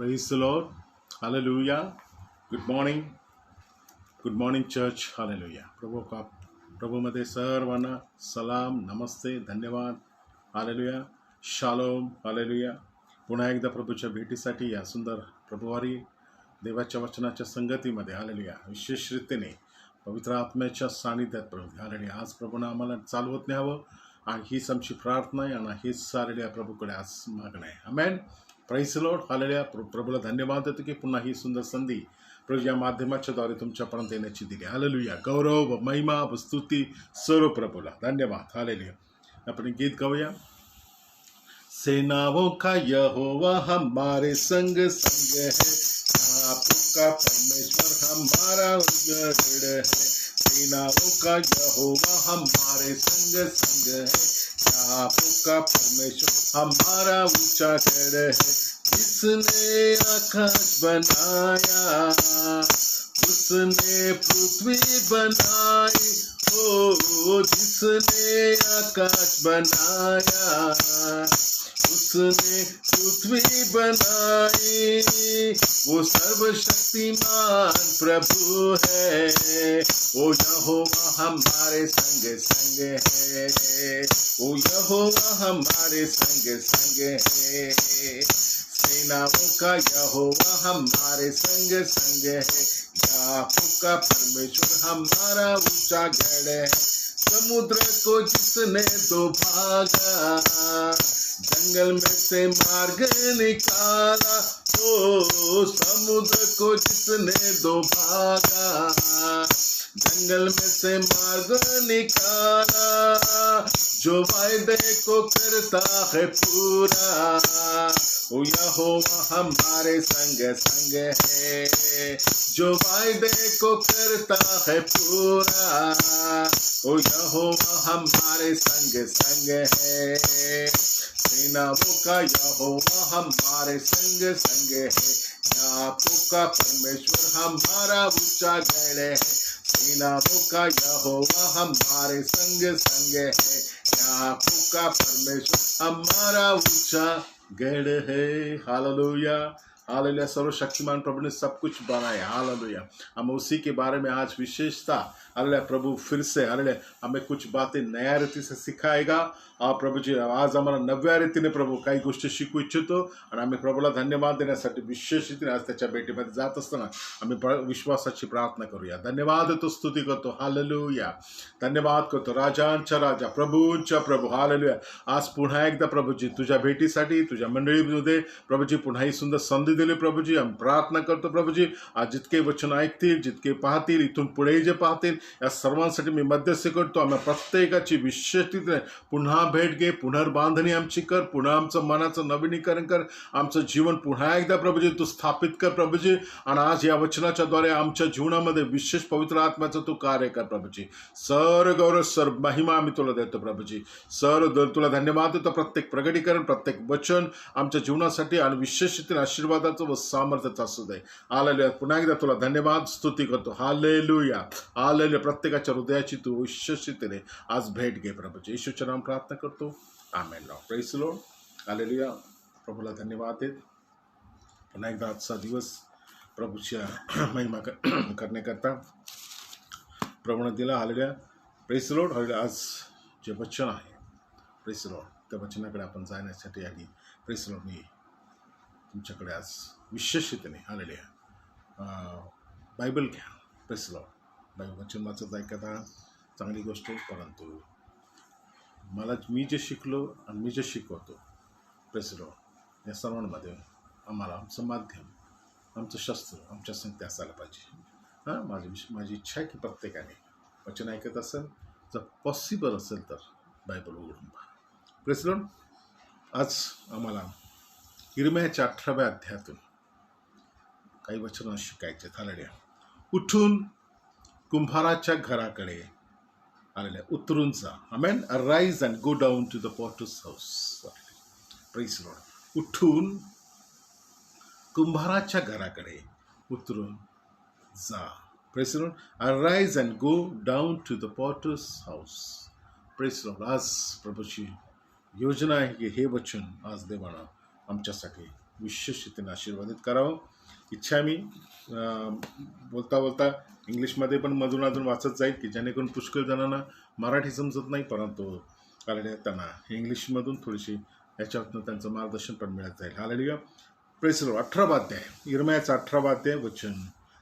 Praise the Lord. Hallelujah. Good morning. Good morning, church. Hallelujah. प्रभूमध्ये सर्वांना सलाम, नमस्ते, धन्यवाद. Hallelujah. Shalom. Hallelujah. पुन्हा एकदा प्रभूच्या भेटीसाठी या सुंदर प्रभुवारी देवाच्या वचनाच्या संगतीमध्ये हालेलुया विशेष रीतीने पवित्र आत्म्याच्या सानिध्यात प्रभू हालेलुया आज प्रभूनं आम्हाला चालवत न्यावं आणि हीच आमची प्रार्थना आहे आणि हीच हालेलुया प्रभूकडे आज मागणं आहे. Amen. Praise the Lord. Hallelujah. प्रभूला धन्यवाद देतो की पुन्हा ही सुंदर संधी प्रभू या माध्यमाच्या द्वारे तुमच्यापर्यंत येण्याची दिली. हालेलुया. गौरव, महिमा, स्तुती सर्व प्रभूला धन्यवाद. हालेलुया. आपण गीत गाऊया. सेनाओं का यहोवा हमारे संग संग है, आपका परमेश्वर हमारा उजड़ है. सेनाओं का यहोवा हमारे संग संग है, आपका परमेश्वर हमारा ऊंचा गढ़ है. जिसने आकाश बनाया, उसने पृथ्वी बनाई. ओ जिसने आकाश बनाया, उसने पृथ्वी बनाई. वो सर्वशक्तिमान प्रभु है. ओ यहोवा हमारे संग संग है. ओ यहोवा हमारे संग संग है. सेनाओं का यहोवा हमारे संग संग है. याकूब का परमेश्वर हमारा ऊंचा गढ़ है. समुद्र को जिसने दो भागा, जंगल में से मार्ग निकाला. ओ समुद्र को जिसने दो भागा, जंगल में से मार्ग निकाला. जो वायदे को करता है पूरा, ओ यहोवा हमारे संग संग है. जो वायदे को करता है पूरा, ओ यहोवा हमारे संग संग है. सेनाओं का यहोवा हमारे संग संग है. याकूब का परमेश्वर हमारा ऊंचा गढ़ है. सेनाओं का यहोवा हमारे संग संग है. याकूब का परमेश्वर हमारा ऊंचा गढ़ है. हालेलुया. हालेलुया. सर्वशक्तिमान प्रभु ने सब कुछ बनाया. हालेलुया. हम उसी के बारे में आज विशेषता हालेलुया प्रभु फिर से हालेलुया हमें कुछ बातें नया रीति से सिखाएगा. प्रभू जी आज आम्हाला नव्या रीतीने प्रभू काही गोष्टी शिकू इच्छितो आणि आम्ही प्रभूला धन्यवाद देण्यासाठी विशेष रीतीने आज त्याच्या भेटीमध्ये जात असताना आम्ही विश्वासाची प्रार्थना करूया. धन्यवाद देतो, स्तुती करतो. हालेलुया. धन्यवाद करतो राजांच्या राजा, प्रभूंच्या प्रभू. हालेलुया. आज पुन्हा एकदा प्रभूजी तुझ्या भेटीसाठी तुझ्या मंडळीमध्ये प्रभूजी पुन्हा ही सुंदर संधी दिली. प्रभूजी आम्ही प्रार्थना करतो. प्रभूजी आज जितके वचन ऐकतील, जितके पाहतील, इथून पुढे जे पाहतील, या सर्वांसाठी मी मध्यस्थी करतो. आम्ही प्रत्येकाची विशेष रीतीने पुन्हा भेट घे, पुनर्बांधणी आमची कर, पुन्हा आमचं मनाचं नवीनीकरण कर, आमचं जीवन पुन्हा एकदा प्रभूजी तू स्थापित कर प्रभूजी. आणि आज या वचनाच्या द्वारे आमच्या जीवनामध्ये विशेष पवित्र आत्म्याचं तू कार्य कर प्रभूजी. सर गौरव सर महिमा आम्ही तुला देतो प्रभूजी. सर तुला धन्यवाद देतो. प्रत्येक प्रगटीकरण, प्रत्येक वचन आमच्या जीवनासाठी आणि विशेष रीतीने आशीर्वादाचं व सामर्थ्याचं असू दे. हालेलुया. पुन्हा एकदा तुला धन्यवाद, स्तुती करतो. हालेलुया. हालेलुया. प्रत्येकाच्या हृदयाची तू विशेष रीतीने आज भेट घे प्रभूजी. येशूच्या नाम प्रार्थना करतो. Amen. Praise the Lord. Hallelujah. प्रभूला धन्यवाद देत पुन्हा एकदा आजचा दिवस प्रभूच्या महिमा करण्याकरता प्रभूने दिला. Hallelujah. Praise the Lord. Hallelujah. आज जे वचन आहे प्रेज द लॉर्ड त्या वचनाकडे आपण जाण्यासाठी आधी प्रेज द लॉर्ड मी तुमच्याकडे आज विशेष रीतीने हालेलुया बायबल घ्या. Praise the Lord. बायबल वचन वाचत ऐकता चांगली गोष्ट आहे, परंतु मी जे शिकलो आणि मी जे शिकवतो प्रेज द लॉर्ड या सर्वांमध्ये आम्हाला आमचं माध्यम, आमचं शस्त्र आमच्या संगती असायला पाहिजे. माझी इच्छा आहे की प्रत्येकाने वचन ऐकत असेल, जर पॉसिबल असेल तर बायबल उघडून पहा. Praise the Lord. आज आम्हाला यिर्मयाच्या 18व्या अध्यायातून काही वचनं शिकायचे. हालेलुया. उठून कुंभाराच्या घराकडे हालेलुया उतरून जा. Amen. Rise and go down to the potter's house. Praise the Lord. उठून कुंभाराच्या घराकडे उतरून जा. Praise the Lord. Rise and go down to the potter's house. Praise Lord. आज प्रभूची योजना आहे की हे वचन आज देवानं आमच्यासाठी विशेष रीतीने आशीर्वादित करावं इच्छा मी बोलता बोलता इंग्लिशमध्ये पण मधून अजून वाचत जाईल की जेणेकरून पुष्कळ जणांना मराठी समजत नाही, परंतु कारण त्यांना इंग्लिशमधून थोडीशी याच्यातून त्यांचं मार्गदर्शन पण मिळत जाईल. हालेलुया. Praise the Lord. 18 अध्याय, यिर्मयाचा 18 अध्याय वचन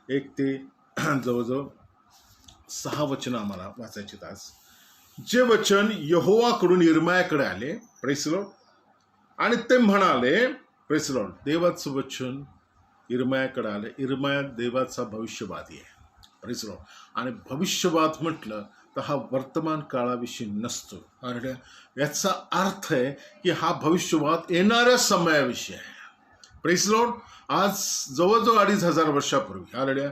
1 ते जवळजवळ 6 वचनं आम्हाला वाचायची आज. जे वचन यहोवाकडून यिर्मयाकडे आले, प्रेस द लॉर्ड, आणि ते म्हणाले, प्रेस द लॉर्ड, देवाचं वचन यिर्मयाकडे आले. यिर्मया देवाचा भविष्यवादी आहे, प्रेस द लॉर्ड. आणि भविष्यवाद म्हटलं तर हा वर्तमान काळाविषयी नसतो. आणि याचा अर्थ आहे की हा भविष्यवाद येणाऱ्या समयाविषयी आहे. Press the Lord. आज जवळजवळ 2500 वर्षापूर्वी, हालेलुया,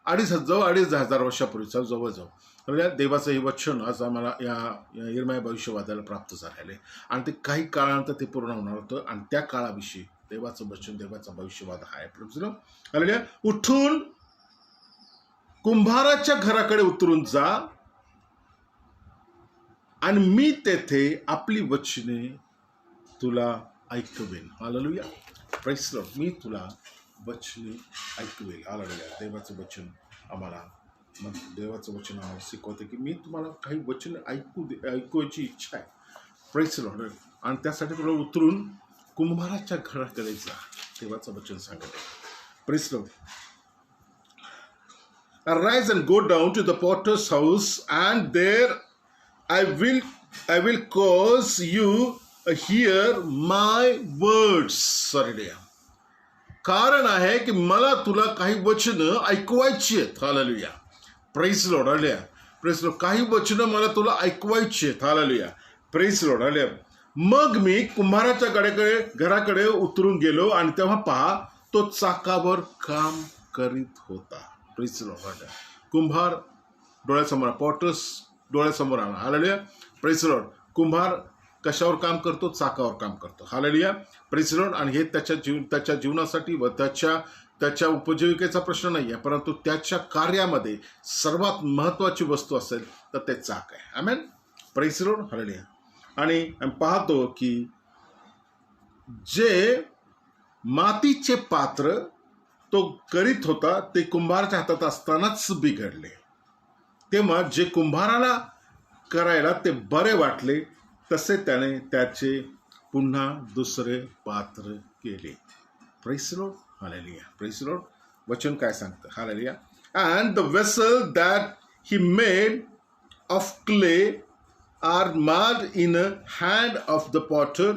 2,500 वर्षापूर्वीचा जवळजवळ देवाचं हे वचन आज आम्हाला या यिर्मया भविष्यवादाला प्राप्त झालेले, आणि ते काही काळानंतर ते पूर्ण होणार होतं. आणि त्या काळाविषयी देवाचं वचन, देवाचा भविष्यवाद हा आहे. हालेलुया. उठून कुंभाराच्या घराकडे उतरून जा, आणि मी तेथे आपली वचने तुला ऐकवेन. हालेलुया. Praise the Lord. मी तुला वचने ऐकवेल. हालेलुया. देवाचं वचन आम्हाला शिकवते की मी तुम्हाला काही वचन ऐकवायची इच्छा आहे. Press the Lord. आणि त्यासाठी तुला उतरून कुंभाराच्या घराकडे जा, देवाचं वचन सांगत आहे. Press the Lord. Arise and go down to the potter's house, and there I will cause you to hear my words. Hallelujah. कारण आहे की मला तुला काही वचनं ऐकवायची आहेत. Hallelujah. Praise Lord. Hallelujah. Praise Lord. काही वचनं मला तुला ऐकवायची आहेत. हालेलुया. Praise Lord. हालेलुया. मग मी कुंभाराच्या घराकडे उतरून गेलो, आणि तेव्हा पहा तो चाकावर काम करीत होता. Praise Lord. कुंभार डोळ्यासमोर, पॉटर्स डोळ्यासमोर आणा. हालेलुया. Praise Lord. कुंभार कशावर काम करतो? चाकावर काम करतो. हालेलुया. Praise lord. आणि हे त्याच्या जीवनासाठी व त्याच्या उपजीविकेचा प्रश्न नाही आहे, परंतु त्याच्या कार्यामध्ये सर्वात महत्त्वाची वस्तू असेल तर ते चाक आहे. आमेन. Praise Lord. हालेलुया. आणि पाहतो की जे मातीचे पात्र तो करीत होता ते कुंभाराच्या हातात असतानाच बिघडले. तेव्हा जे कुंभाराला करायला ते बरे वाटले, तसे त्याने त्याचे पुन्हा दुसरे पात्र केले. Praise the Lord. Hallelujah. Praise the Lord. वचन काय सांगतं? Hallelujah. And the vessel that he made of clay are marred in a hand of the potter,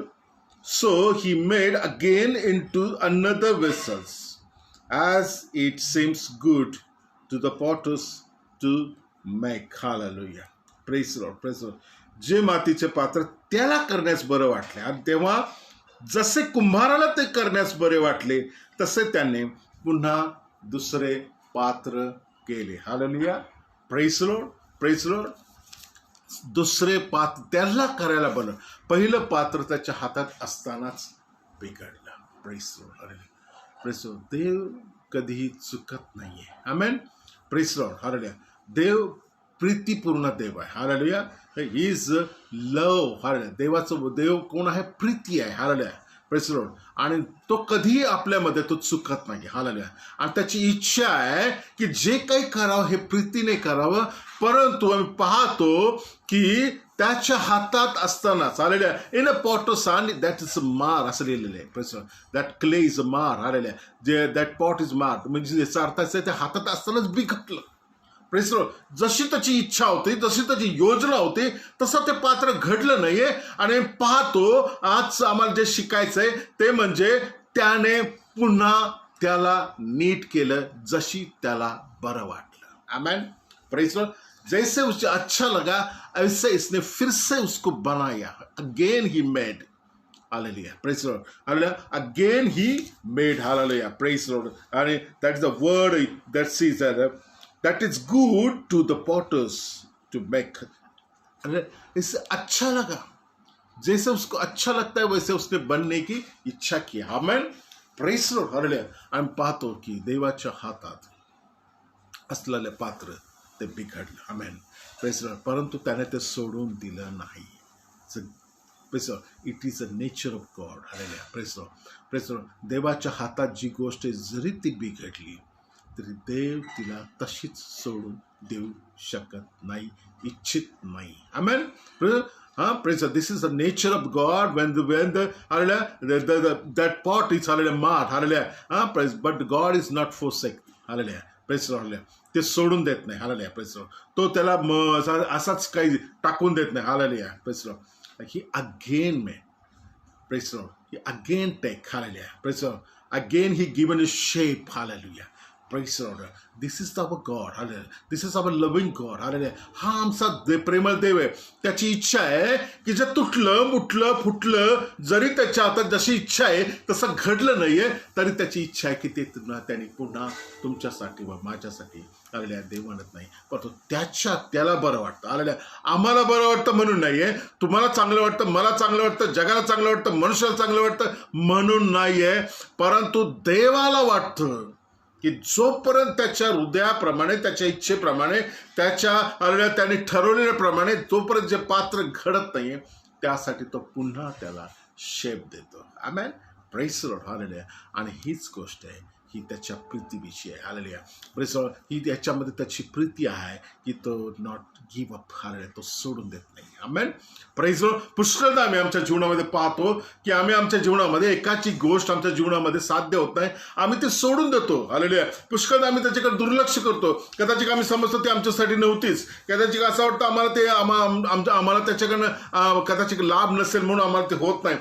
so he made again into another vessels, as it seems good to the potters to make. Hallelujah. Praise the Lord. Praise the Lord. जे मातीचे पात्र त्याला करण्यास बरं वाटले, आणि तेव्हा जसे कुंभाराला ते करण्यास बरे वाटले, तसे त्याने पुन्हा दुसरे पात्र केले. Hallelujah. Praise the Lord. Praise the Lord. दुसरे पात्र त्याला करायला बरं, पहिलं पात्र त्याच्या हातात असतानाच बिघडलं. Praise the Lord. Hallelujah. Praise the Lord. देव कधीही चुकत नाहीये. Amen. Praise the Lord. Hallelujah. देव प्रीतीपूर्ण देव आहे. Hallelujah. He is love. Hallelujah. देव कोण आहे? प्रीती आहे. हालेलुया. Praise the Lord. आणि तो कधीही आपल्यामध्ये तो चुकत नाही. हालेलुया. आणि त्याची इच्छा आहे की जे काही करावं हे प्रीतीने करावं, परंतु आम्ही पाहतो की त्याच्या हातात असतानाच, hallelujah, in a potter's hand that is a mar असं लिहिलेलं आहे. Praise the Lord. That clay is a mar. Hallelujah. जे दॅट पॉट इज मार, म्हणजे याचा अर्थ आहे त्या हातात असतानाच बिघडलं. Praise the Lord. जशी त्याची इच्छा होती, जशी त्याची योजना होती, तसं ते पात्र घडलं नाहीये. आणि पाहतो आज आम्हाला जे शिकायचंय ते म्हणजे त्याने पुन्हा त्याला नीट केलं, जशी त्याला बरं वाटलं. आमेन. Praise the Lord. जैसे उसे अच्छा लगा ऐसे इसने फिर से उसको बनाया. Again he made. Hallelujah. Praise the Lord. Hallelujah. Again he made. Hallelujah. Praise the Lord. आणि that is the word that sees that is good to the potters to make. इससे अच्छा लगा, जैसे उसको अच्छा लगता है वैसे उसने बनने की इच्छा की. Amen. Praise the Lord. Hallelujah. आम्ही पाहतो की देवाच्या हातात असलेले पात्र ते बिघडलं. आमेन. Praise the Lord. परंतु त्याने ते सोडून दिलं नाही. Praise it is a nature of God. Hallelujah. Praise देवाच्या हातात जी गोष्ट जरी ती बिघडली तरी देव तिला तशीच सोडून देऊ शकत नाही, इच्छित नाही. आमेन. Praise God. This is the nature of God when the hallelujah, that pot is hallelujah marred. Hallelujah. Praise. But God is not forsake. Hallelujah. Praise God. Hallelujah. ते सोडून देत नाही. हालेलुया. Praise Lord. तो त्याला असाच काही टाकून देत नाही. Hallelujah. Praise Lord. He again made praise Lord. He again take. Hallelujah. Praise Lord. Again he given a shape. Hallelujah. Praise the Lord. This is our God. Hallelujah. This is our loving God. Hallelujah. हा आमचा प्रेमळ देव आहे. त्याची इच्छा आहे की जे तुटलं मुटलं फुटलं जरी त्याच्या हातात जशी इच्छा आहे तसं घडलं नाहीये तरी त्याची इच्छा आहे की ते त्यांनी पुन्हा तुमच्यासाठी व माझ्यासाठी हालेलुया देव म्हणत नाही, परंतु त्याला बरं वाटतं. हालेलुया. आम्हाला बरं वाटतं म्हणून नाहीये, तुम्हाला चांगलं वाटतं, मला चांगलं वाटतं, जगाला चांगलं वाटतं, मनुष्याला चांगलं वाटतं म्हणून नाहीये, परंतु देवाला वाटतं की जोपर्यंत त्याच्या हृदयाप्रमाणे त्याच्या इच्छेप्रमाणे त्याने ठरवलेल्याप्रमाणे जोपर्यंत जे पात्र घडत नाहीये त्यासाठी तो पुन्हा त्याला शेप देतो. Amen. Praise the Lord. Hallelujah. आणि हीच गोष्ट आहे ही त्याच्या प्रीतीविषयी आहे. हालेलुया. Praise the Lord. ही याच्यामध्ये त्याची प्रीती आहे की तो नॉट गिव्ह अप. हालेलुया. तो सोडून देत नाही. आमेन. Praise the Lord. पुष्कळदा आम्ही आमच्या जीवनामध्ये पाहतो की आम्ही आमच्या जीवनामध्ये एकाची गोष्ट आमच्या जीवनामध्ये साध्य होत नाही, आम्ही ते सोडून देतो. हालेलुया. पुष्कळदा आम्ही त्याच्याकडे दुर्लक्ष करतो. कदाचित आम्ही समजतो ती आमच्यासाठी नव्हतीच, कदाचित असं वाटतं आम्हाला ते आम्हाला त्याच्याकडनं कदाचित लाभ नसेल म्हणून आम्हाला ते होत नाही.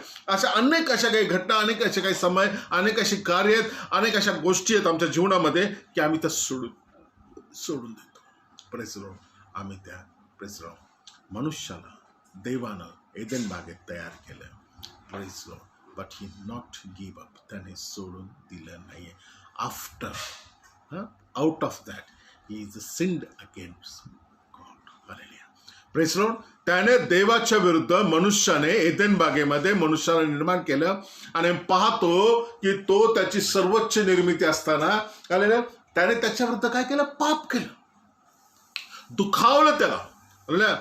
अनेक अशा काही घटना, अनेक असे काही समय, अनेक अशी कार्य आहेत, अनेक अशा गोष्टी आहेत आमच्या जीवनामध्ये की आम्ही त्या सोडून देतो. Praise the Lord. आम्ही त्या प्रेज द लॉर्ड मनुष्याला देवानं एदेन बागेत तयार केलं. Praise the Lord. But he not give up. त्याने सोडून दिलं नाहीये. After out of that he is sinned against God. Hallelujah. Praise the Lord. त्याने देवाच्या विरुद्ध मनुष्याने एदेन बागेमध्ये मनुष्याला निर्माण केलं आणि पाहतो की तो त्याची सर्वोच्च निर्मिती असताना हालेलुया त्याने त्याच्या विरुद्ध काय केलं? पाप केलं, दुखावलं त्याला. हालेलुया.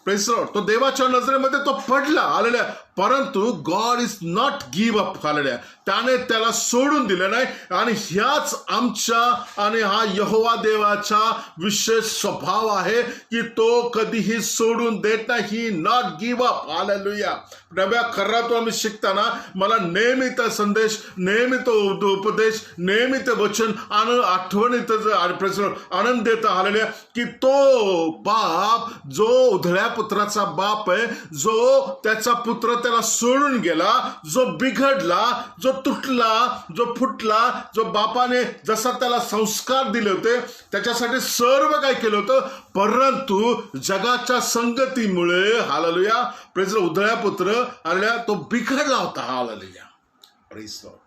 Praise the lord. तो देवाच्या नजरेमध्ये तो पडला. हालेलुया. परंतु God is not give up. Hallelujah. त्याने त्याला सोडून दिलं नाही. आणि ह्याच आमच्या आणि हा यहोवा देवाचा विशेष स्वभाव आहे की तो कधीही सोडून देत नाही. Not give up. हालेलुया. नव्या खर्रातून आम्ही शिकताना मला नेहमी त्या संदेश, नेहमी तो उपदेश, नेहमी ते वचन आठवणीत आनंद देतं. हालेलुया. की तो बाप जो उधळ्या पुत्राचा बाप आहे, जो त्याचा पुत्र त्याला सोडून गेला, जो बिघडला, जो तुटला, जो फुटला, जो बापाने जसा त्याला संस्कार दिले होते त्याच्यासाठी सर्व काय केलं होतं, परंतु जगाच्या संगतीमुळे हालेलुया प्रेज उधळ्या पुत्र हालेलुया तो बिघडला होता. हालेलुया. Praise Lord.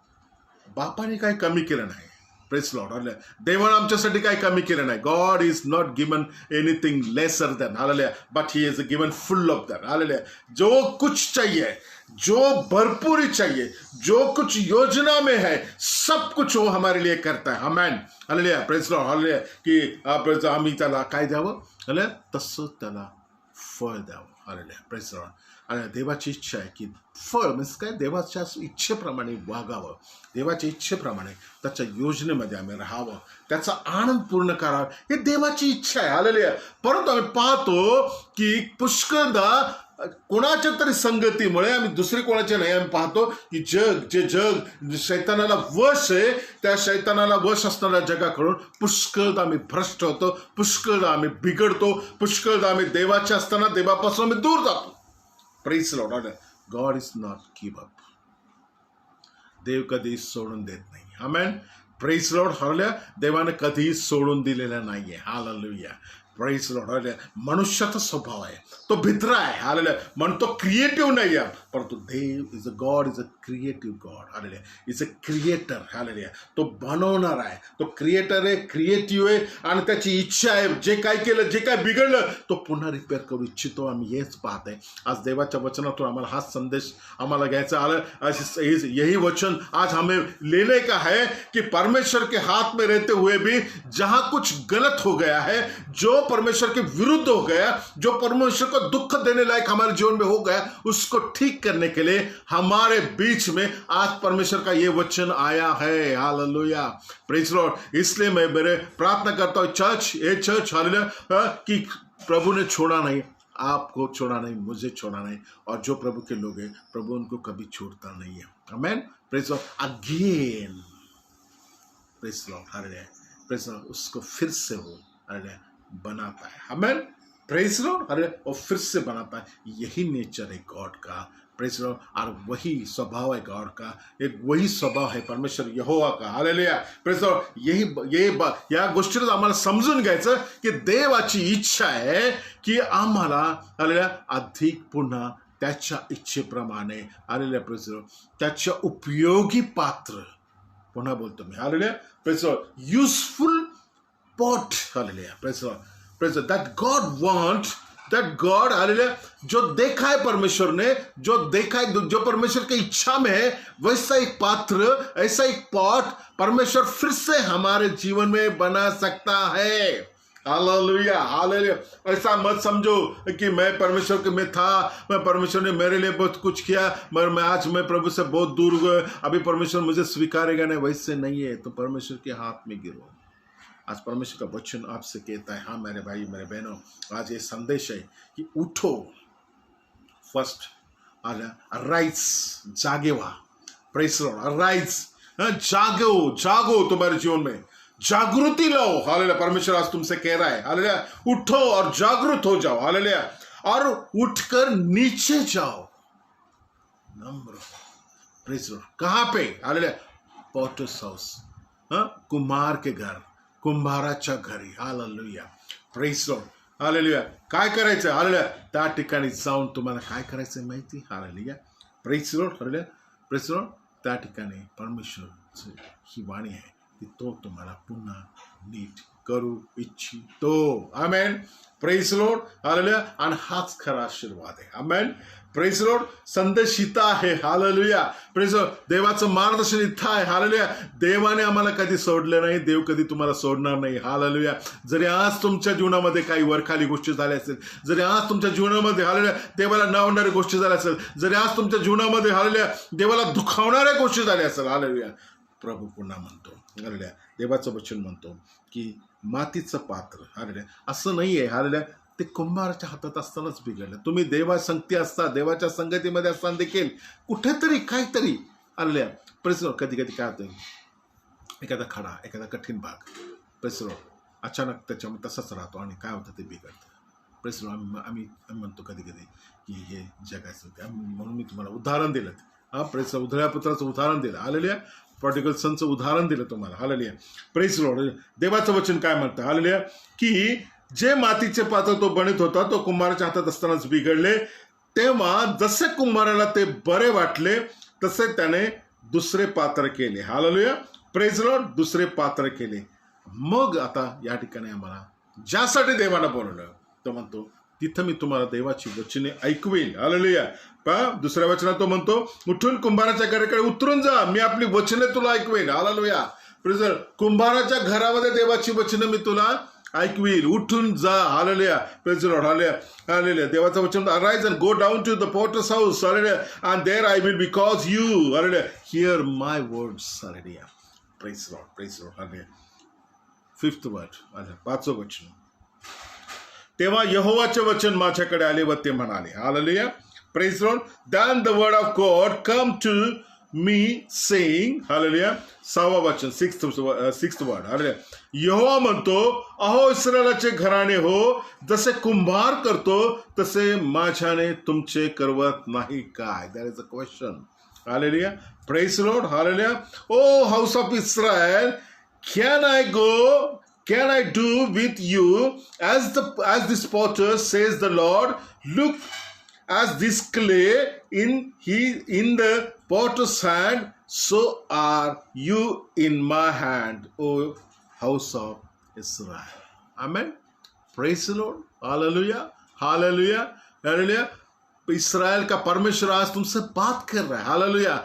बापाने काय कमी केलं नाही. Praise Lord. हालेलुया. देवाने आमच्यासाठी काय कमी केलं नाही. God is not given anything lesser than. Hallelujah. But he is given full of that. Hallelujah. जो कुछ चाहिए, जो भरपूरी चाहिए, जो कुछ योजना में है, सब कुछ वो हमारे लिए करता है. आमेन. हालेलुया. Praise Lord. हालेलुया. की आम्ही त्याला काय द्यावं, हालेलुया तसं त्याला फळ द्यावं. हालेलुया. Praise lord. आणि देवाची इच्छा आहे की फळ मीन्स काय, देवाच्या इच्छेप्रमाणे वागावं, देवाच्या इच्छेप्रमाणे त्याच्या योजनेमध्ये आम्ही राहावं, त्याचा आनंद पूर्ण करावा, हे देवाची इच्छा आहे. हालेलुया. परंतु आम्ही पाहतो की पुष्कळदा कोणाच्या तरी संगतीमुळे आम्ही दुसरे कोणाचे नाही, आम्ही पाहतो की जग शैतानाला वश आहे, त्या शैतानाला वश असणाऱ्या जगाकडून पुष्कळदा आम्ही भ्रष्ट होतो, पुष्कळदा आम्ही बिघडतो, पुष्कळदा आम्ही देवाचे असताना देवापासून आम्ही दूर जातो. Praise the Lord. God is not give up. देव कधीही सोडून देत नाही. आमेन. Praise the Lord. हालेलुया. देवाने कधीही सोडून दिलेलं नाहीये. Hallelujah. Praise the Lord. Hallelujah. मनुष्याचा स्वभाव आहे, तो भित्रा आहे. हालेलुया. म्हणून तो क्रिएटिव्ह नाही आहे, परंतु देव is a God, is a creative God. Hallelujah. Is a creator. Hallelujah. तो बनवणार आहे, तो क्रिएटर आहे, क्रिएटिव्ह आहे आणि त्याची इच्छा आहे जे काय केलं, जे काय बिघडलं तो पुन्हा रिपेअर करू इच्छितो. आम्ही हेच पाहत आहे. आज देवाच्या वचनातून आम्हाला हाच संदेश आम्हाला घ्यायचा आला. यही वचन आज हमें लेने का है कि परमेश्वर के हाथ में रहते हुए भी जहां कुछ गलत हो गया है, जो परमेश्वर के विरुद्ध हो गया, जो परमेश्वर को दुख देने लायक हमारे जीवन में हो गया, उसको ठीक करने के लिए हमारे बीच में आज परमेश्वर का ये वचन आया है। Hallelujah, praise Lord. इसलिए मैं मेरे प्रार्थना करता हूँ चर्च हालेलुया कि प्रभु ने छोड़ा नहीं, आपको छोड़ा नहीं, मुझे छोड़ा नहीं, और जो प्रभु के लोग हैं प्रभु उनको कभी छोड़ता नहीं है। Amen, praise Lord. Again praise Lord, hallelujah, praise Lord. उसको फिर से वो हालेलुया बनाता है। Amen, praise Lord, hallelujah. और फिर से बनाता है। यही नेचर है गॉड का, प्रेज़ लॉर्ड। और वही स्वभाव है गॉड का, एक वही स्वभाव आहे परमेश्वर यहोवा का। Hallelujah, praise Lord. या गोष्टीला आम्हाला समजून घ्यायचं की देवाची इच्छा आहे की आम्हाला हालेलुया अधिक पुन्हा त्याच्या इच्छेप्रमाणे हालेलुया प्रेज़ लॉर्ड त्याच्या उपयोगी पात्र, पुन्हा बोलतो मी hallelujah praise Lord, useful pot hallelujah praise Lord, praise Lord, that God want, that God hallelujah जो देखा है परमेश्वर ने, जो देखा है, जो परमेश्वर की इच्छा में है, वैसा एक पात्र, ऐसा एक पॉट परमेश्वर फिर से हमारे जीवन में बना सकता है। Hallelujah, hallelujah. ऐसा मत समझो कि मैं परमेश्वर के में था, मैं परमेश्वर ने मेरे लिए बहुत कुछ किया, मगर मैं आज प्रभु से बहुत दूर हुआ, अभी परमेश्वर मुझे स्वीकारेगा नहीं, वैसे नहीं है। तो परमेश्वर के हाथ में गिरो। आज परमेश्वर का वचन आपसे कहता है, हाँ मेरे भाई मेरे बहनों, आज ये संदेश है कि उठो, फर्स्ट राइज, जागे हुआ, प्रेज़ लॉर्ड, राइज, जागो तुम्हारे जीवन में, जागृति लाओ। हालेलुया, परमेश्वर आज तुमसे कह रहा है, हालेलुया, उठो और जागृत हो जाओ। हालेलुया, और उठकर नीचे जाओ, नम्र, प्रेज़ लॉर्ड। कहाँ पे? हालेलुया, पॉटर्स हाउस, कुम्हार के घर, कुंभाराच्या घरी। Hallelujah, praise Lord, hallelujah. काय करायचं? हालेलुया, त्या ठिकाणी जाऊन तुम्हाला काय करायचं माहिती? Hallelujah, praise Lord, hallelujah, praise Lord. त्या ठिकाणी परमेश्वर ही वाणी आहे की तो तुम्हाला पुन्हा नीट करू इच्छितो। आमेन, प्रेज़ लॉर्ड, हालेलुया। आणि हाच खरा आशीर्वाद आहे। आमेन, प्रेज़ लॉर्ड। संदेश इथं आहे, हालेलुया, प्रेज़ लॉर्ड। देवाचं मार्गदर्शन इथं आहे, हालेलुया। देवाने आम्हाला कधी सोडले नाही, देव कधी तुम्हाला सोडणार नाही। हालेलुया। जरी आज तुमच्या जीवनामध्ये काही वरखाली गोष्टी झाल्या असेल, जरी आज तुमच्या जीवनामध्ये हालेलुया देवाला नावणाऱ्या गोष्टी झाल्या असेल, जरी आज तुमच्या जीवनामध्ये हालेलुया देवाला दुखावणाऱ्या गोष्टी झाल्या असेल, हालेलुया, प्रभू पुन्हा म्हणतो, हालेलुया, देवाचं वचन म्हणतो की मातीचं पात्र, हालेलुया, असं नाहीये, हालेलुया, ते कुंभाराच्या हातात असतानाच बिघडलं। तुम्ही देवासंगती असता, देवाच्या संगतीमध्ये असताना देखील कुठेतरी काहीतरी, हालेलुया, प्रेज़ लॉर्ड, कधी कधी काय होतं, एखादा खडा, एखादा कठीण भाग, प्रेज़ लॉर्ड, अचानक त्याच्यामध्ये तसंच राहतो आणि काय होतं ते बिघडतं। प्रेज़ लॉर्ड, आम्ही म्हणतो कधी कधी की हे जगाचं, म्हणून मी तुम्हाला उदाहरण दिलं, प्रेज़ लॉर्ड, उधळ्या पुत्राचं उदाहरण दिलं, हालेलुया, प्रॉडिगल सनचं उदाहरण दिलं तुम्हाला, हालेलुया, प्रेज़ लॉर्ड। देवाचं वचन काय म्हणतं, हालेलुया, की जे मातीचे पात्र तो बनत होता, तो कुंभाराच्या हातात असतानाच बिघडले, तेव्हा जसे कुंभाराला ते बरे वाटले तसे त्याने दुसरे पात्र केले। हालेलुया, प्रेज़ लॉर्ड, दुसरे पात्र केले। मग आता या ठिकाणी आम्हाला ज्यासाठी देवानं बोलवलं, तो म्हणतो तिथं मी तुम्हाला देवाची वचने ऐकवेल। हालेलुया, दुसऱ्या वचनात तो म्हणतो, उठून कुंभाराच्या घराकडे उतरून जा, मी आपली वचने तुला ऐकवेल। हालेलुया, प्रेज़ लॉर्ड, कुंभाराच्या घरामध्ये देवाची वचने मी तुला ऐकवील, उठून जा। Hallelujah, praise Lord, hallelujah, hallelujah. देवाचं वचन, arise and go down to the potter's house, hallelujah, and there I will because you, hallelujah, hear my words, hallelujah, praise Lord, praise Lord, hallelujah. Fifth word, hallelujah, पाचवं वचन, तेव्हा यहोवाचे वचन माझ्याकडे आले व ते म्हणाले, hallelujah, praise Lord, then the word of God come to me saying, hallelujah, सहावा वचन, सिक्स्थ वर्ड, हालेलुया, यहोवा म्हणतो, अहो इस्रायलाचे घराणे हो, जसे कुंभार करतो तसे माझ्याने तुमचे करवत नाही काय? There is a question. Hallelujah, praise Lord, hallelujah. O house of Israel, can I do with you as this potter, says the Lord? Look, as this clay in the potter's hand, so are you in my hand, O house of Israel. Amen. Praise the Lord. Hallelujah. Hallelujah. Hallelujah. इस्राएल का परमेश्वर आज तुमसे बात कर रहा है। Hallelujah.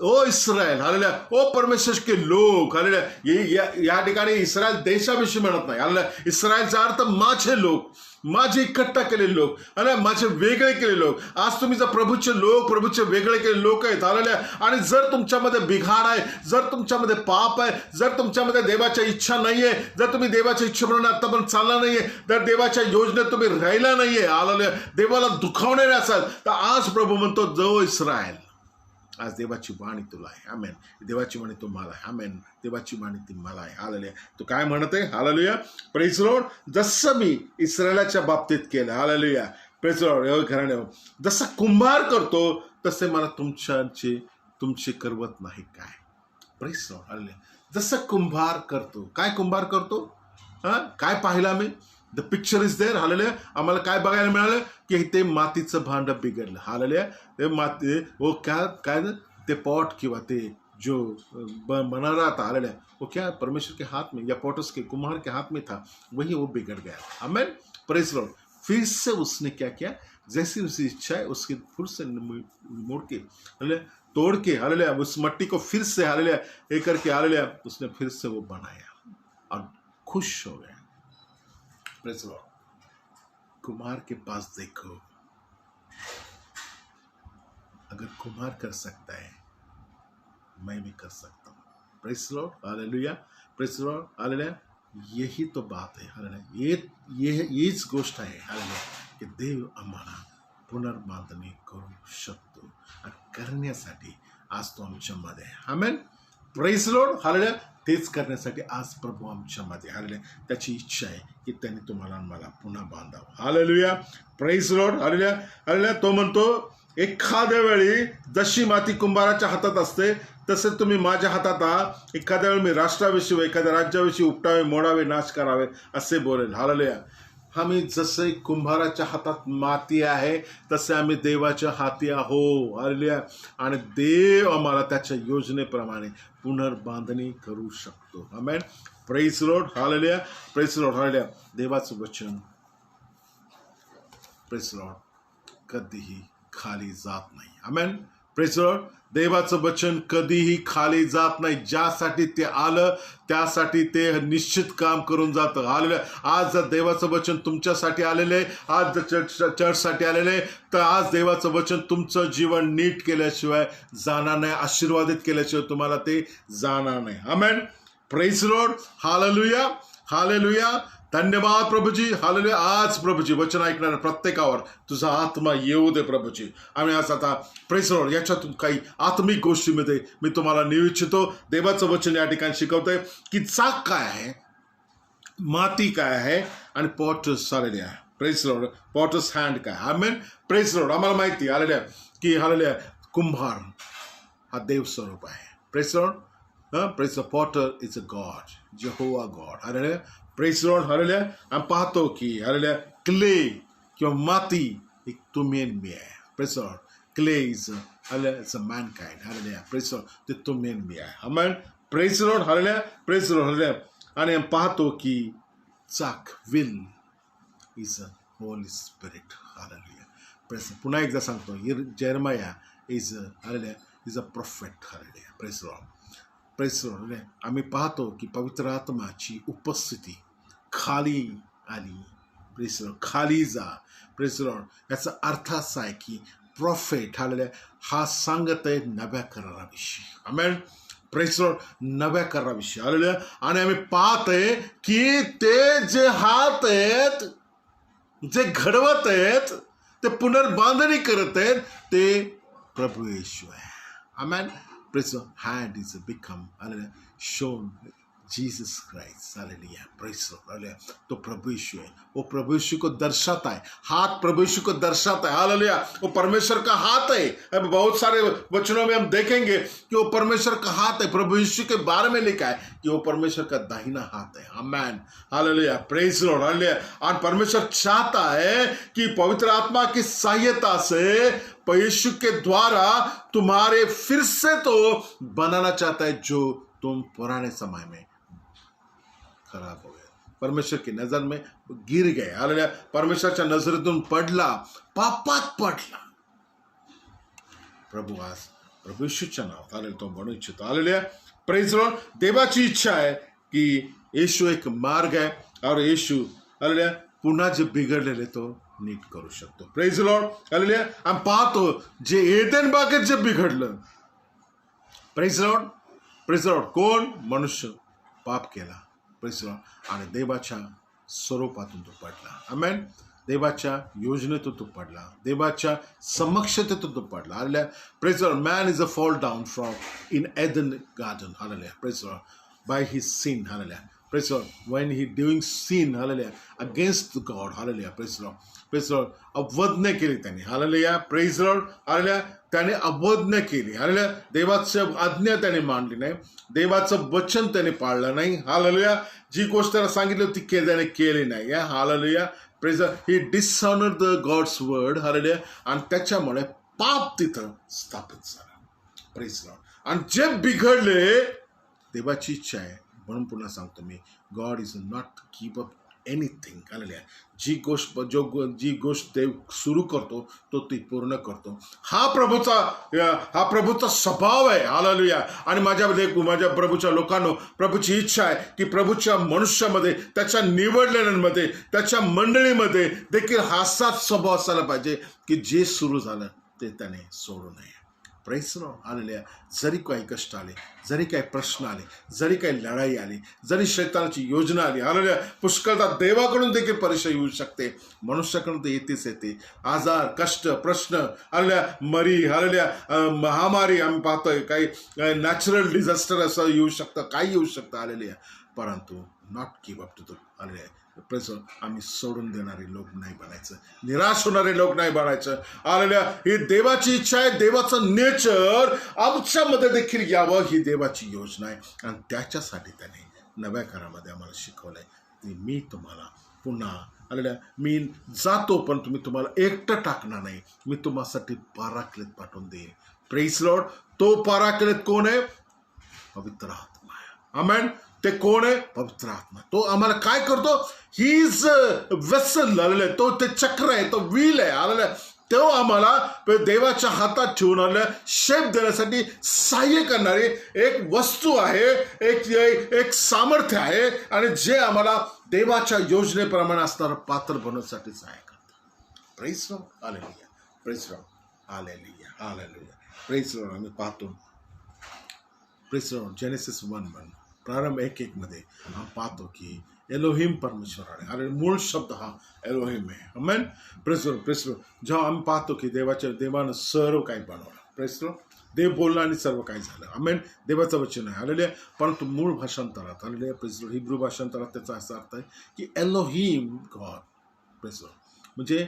ओ इस्राएल, hallelujah. ओ परमेश्वर के लोक, हालेलुया। या ठिकाणी इस्राएल देशाविषयी म्हणत नाही, हालेलुया। इस्रायलचा अर्थ माझे लोक, माझे इकट्ठा केलेले लोक, हालेलुया, माझे वेगळे केलेले लोक। आज तुम्ही जर प्रभूचे लोक, प्रभूचे वेगळे केलेले लोक आहेत, हालेलुया। आणि जर तुमच्यामध्ये बिघाड आहे, जर तुमच्यामध्ये पाप आहे, जर तुमच्यामध्ये देवाच्या इच्छा नाहीये, जर तुम्ही देवाच्या इच्छेप्रमाणे आतापर्यंत चालला नाहीये, जर देवाच्या योजनेत तुम्ही राहिला नाहीये, हालेलुया, देवाला दुखावणारे असाल, तर आज प्रभू म्हणतो, जो इस्राएल, आज देवाची वाणी तुला आहे, आमेन। देवाची वाणी तुम्हाला आहे, आमेन। देवाची वाणी ती मला आहे, हालेलुया। तो काय म्हणत आहे, हालेलुया, प्रेज लॉर्ड। जसं मी इस्रायलाच्या बाबतीत केलं, हालेलुया, प्रेज लॉर्ड, घराणे, जसं कुंभार करतो तसे मला तुमचे करवत नाही काय, प्रेज लॉर्ड, हालेलुया। जसं कुंभार करतो, काय कुंभार करतो, काय पाहिलं आम्ही, the picture is there, hallelujah. आम्हाला काय बघायला मिळालं की ते मातीचं भांड बिघडलं, हालेलुया। ते माती वो काय ते पॉट किंवा ते जो बना रहा था, हालेलुया, वो क्या परमेश्वर के हाथ में या पॉटस के कुम्हार के हाथ में था, वही वो बिगड़ गया, आमेन, प्रेज लॉर्ड। फिर से उसने क्या किया, जैसी उसकी इच्छा है उसकी फिर से मोड़ के, हालेलुया, तोड़ के, हालेलुया, उस मट्टी को फिर से, हालेलुया, ये करके, हालेलुया, उसने फिर से वो बनाया और खुश हो गया, प्रेज लॉर्ड। कुम्हार के पास देखो, अगर कुम्हार कर सकता है, मैं भी कर सकता हूँ, praise Lord, hallelujah, praise Lord, hallelujah. यही तो बात आहे, हालेलुया। हीच गोष्ट आहे, हालेलुया, की देव आम्हाला पुनर्बांधणी करू शकतो आणि करण्यासाठी आज तो आमच्यामध्ये आहे, आमेन, प्रेज लॉर्ड, हालेलुया। तेच करण्यासाठी आज प्रभू आमच्यामध्ये, हालेलुया, त्याची इच्छा आहे की त्यांनी तुम्हाला मला पुन्हा बांधावं, hallelujah, praise Lord, hallelujah, hallelujah. तो म्हणतो, एखाद्या वेळी जशी माती कुंभाराच्या हातात असते तसे तुम्ही माझ्या हातात आहात, एखाद्या वेळी मी राष्ट्राविषयी व एखाद्या राज्याविषयी उपटावे, मोडावे, नाश करावे असे बोलेल, हालेलुया। आम्ही जसे कुंभाराच्या हातात माती आहे तसे आम्ही देवाच्या हाती आहो, हालेलुया। आणि देव आम्हाला त्याच्या योजनेप्रमाणे पुनर्बांधणी करू शकतो, आमेन, praise Lord, hallelujah, praise Lord, hallelujah. देवाचं वचन, प्रेज लॉर्ड, कधीही खाली जात नाही, आमेन, प्रेज लॉर्ड। देवाचं वचन कधीही खाली जात नाही, ज्यासाठी ते आलं त्यासाठी ते निश्चित काम करून जातं, हालेलुया। आज जर देवाचं वचन तुमच्यासाठी आलेलं आहे, आज जर चर्चसाठी आलेलं आहे, तर आज देवाचं वचन तुमचं जीवन नीट केल्याशिवाय जाणार नाही, आशीर्वादित केल्याशिवाय तुम्हाला ते जाणार नाही, आमेन, प्रेज लॉर्ड, हालेलुया, हालेलुया। धन्यवाद प्रभूजी, हालेलुया। आज प्रभूजी वचन ऐकणाऱ्या प्रत्येकावर तुझा आत्मा येऊ दे प्रभूजी। आम्ही आज आता प्रेज लॉर्ड याच्यातून काही आत्मिक गोष्टीमध्ये मी तुम्हाला नेऊ इच्छितो। देवाचं वचन या ठिकाणी शिकवतंय की चाक काय आहे, माती काय आहे आणि potters, hallelujah, praise Lord, potter's hand काय, आमेन, प्रेज लॉर्ड। आम्हाला माहिती, हालेलुया, की हालेलुया, कुंभार हा देव स्वरूप आहे, praise Lord, praise the Potter is a God, Jehovah God, hallelujah, praise Lord, hallelujah. आम्ही पाहतो की, हालेलुया, क्ले किंवा माती एक तुम्ही आणि मी आहे, प्रेज लॉर्ड। क्ले इज, हालेलुया, इज अ मॅनकाइंड, हालेलुया, प्रेज लॉर्ड, ते तुम्ही आणि मी आहे, आमेन, praise Lord, hallelujah, praise Lord, hallelujah. आणि आम्ही पाहतो की चाक, wheel is a holy spirit, हालेलुया, प्रेज। पुन्हा एकदा सांगतो, जेरमाया इज, हालेलुया, इज अ प्रोफेट, हालेलुया, प्रेज लॉर्ड, प्रेज लॉर्ड। आम्ही पाहतो की पवित्र आत्माची उपस्थिती खाली आली, प्रेज लॉर्ड, खाली जा, प्रेज लॉर्ड। याचा अर्थ असा आहे की प्रॉफेट, हालेलुया, हा सांगत आहे नव्या कराराविषयी, आमेन, प्रेज लॉर्ड, नव्या कराराविषयी, हालेलुया। आणि आम्ही पाहतोय की ते जे हात आहेत, जे घडवत आहेत, ते पुनर्बांधणी करत आहेत, ते प्रभू येशू आहे, आमेन, praise the hand is become, hallelujah, shown Jesus Christ, hallelujah, praise the Lord, hallelujah। तो प्रभु यीशु है, वो प्रभु यीशु को दर्शाता है, हाथ प्रभु यीशु को दर्शाता है, हालेलुया, वो परमेश्वर का हाथ है। अब बहुत सारे वचनों में हम देखेंगे कि वो परमेश्वर का हाथ है, प्रभु यीशु के बारे में लिखा है कि वो परमेश्वर का दाहिना हाथ है, आमेन, हालेलुया, प्रेज लॉर्ड, हालेलुया। और परमेश्वर चाहता है कि पवित्र आत्मा की सहायता से यीशु के द्वारा तुम्हारे फिर से तो बनाना चाहता है जो तुम पुराने समय में खराब हो गए, परमेश्वर की नजर में गिर गए, हालेलुया, परमेश्वरच्या नजरेतून पडला, पापात पडला, प्रभू आज प्रभू येशूच्या नावात आलेला तो म्हणू इच्छितो. हालेलुया. Praise Lord. देवाची इच्छा आहे की येशू एक मार्ग आहे और येशू हालेलुया पुन्हा जे बिघडलेले तो नीट करू शकतो. Praise Lord. हालेलुया. आम्ही पाहतो जे एदेन बागेत जे बिघडलं, प्रेज लॉर्ड, प्रेज लॉर्ड, कोण? मनुष्य पाप केला. Praise lord. आणि देवाच्या स्वरूपातून तो पडला. आमेन. देवाच्या योजनेतून तो पडला, देवाच्या समक्षतेतून तो पडला. Hallelujah. Praise Lord. Man is a fall down from in Eden garden. Hallelujah. Praise Lord. By his sin. Hallelujah. Praise Lord. when he doing sin, hallelujah, against God. Hallelujah. Praise Lord. Praise Lord. अवज्ञा केली त्यांनी. Hallelujah. Praise Lord. Hallelujah. त्याने अवज्ञा केली. Hallelujah. देवाचं आज्ञा त्याने मानली नाही, देवाचं वचन त्याने पाळलं नाही. हालेलुया. जी गोष्ट त्याला सांगितली होती त्याने केली नाही. हालेलुया. Praise lord. He dishonor the God's word. हालेलुया. आणि त्याच्यामुळे पाप तिथं स्थापित झालं. Praise lord. आणि जे बिघडले, देवाची इच्छा आहे म्हणून पुन्हा सांगतो मी, God is not keep up anything. हालेलुया. जी गोष्ट देव सुरू करतो तो ती पूर्ण करतो. हा प्रभूचा स्वभाव आहे. हालेलुया. आणि माझ्या प्रभूच्या लोकांनो, प्रभूची इच्छा आहे की प्रभूच्या मनुष्यामध्ये, त्याच्या निवडलेल्यांमध्ये, त्याच्या मंडळीमध्ये देखील हाच स्वभाव असायला पाहिजे की जे सुरू झालं ते त्याने सोडू नये. Praise Lord. हालेलुया. जरी काही कष्ट आले, जरी काही प्रश्न आले, जरी काही लढाई आली, जरी शैतानाची योजना आली, हालेलुया, पुष्कळदा देवाकडून देखील परीक्षा येऊ शकते, मनुष्याकडून तर येते. आजार, कष्ट, प्रश्न, हालेलुया, मरी, हालेलुया, महामारी आम्ही पाहतोय, काही नॅचरल डिझास्टर असं येऊ शकतं, काही येऊ शकतं. हालेलुया. परंतु not give up to the. Hallelujah. आम्ही सोडून देणारे लोक नाही बनायचं, निराश होणारे लोक नाही बनायचं. हालेलुया. ही देवाची इच्छा आहे. देवाचं नेचर आमच्यामध्ये देखील यावं, ही देवाची योजना आहे. आणि त्याच्यासाठी त्याने नव्या करारामध्ये आम्हाला शिकवलंय की मी तुम्हाला पुन्हा, हालेलुया, मी जातो पण तुम्ही तुम्हाला एकटं टाकणार नाही, मी तुम्हासाठी पाराक्लेत पाठवून देईन. Praise Lord. तो पाराक्लेत कोण आहे? पवित्र आत्मा आहे. आमेन. ते कोण आहे? पवित्र आत्मा. तो आम्हाला काय करतो? He is vessel. आलेलं आहे तो, ते चक्र आहे, तो व्हील आहे. आलेलं आहे तो आम्हाला देवाच्या हातात ठेवून आलेलं शेप देण्यासाठी सहाय्य करणारी एक वस्तू आहे, एक सामर्थ्य आहे, आणि जे आम्हाला देवाच्या योजनेप्रमाणे असणारं पात्र बनवण्यासाठी सहाय्य करतं. Praise Lord. Hallelujah. Praise Lord. Hallelujah. Hallelujah. Praise lord. आम्ही पाहतो प्रेज लॉर्ड. जेनेसिस 1:1 प्रारंभ 1:1 मध्ये आपण पाहतो की एलोहिम परमेश्वर आहे. अरे मूळ शब्द हा एलोहिम आहे. आमेन. Praise Lord. Praise lord. जेव्हा आम्ही पाहतो की देवानं सर्व काही बनवलं. Praise Lord. देव बोलला आणि सर्व काही झालं. आमेन. देवाचं वचन आहे. हालेलुया. परंतु मूळ भाषांतरात, हालेलुया, प्रेज लॉर्ड, हिब्रू भाषांतरात त्याचा असा अर्थ आहे की एलोहिम गॉड. Praise Lord. म्हणजे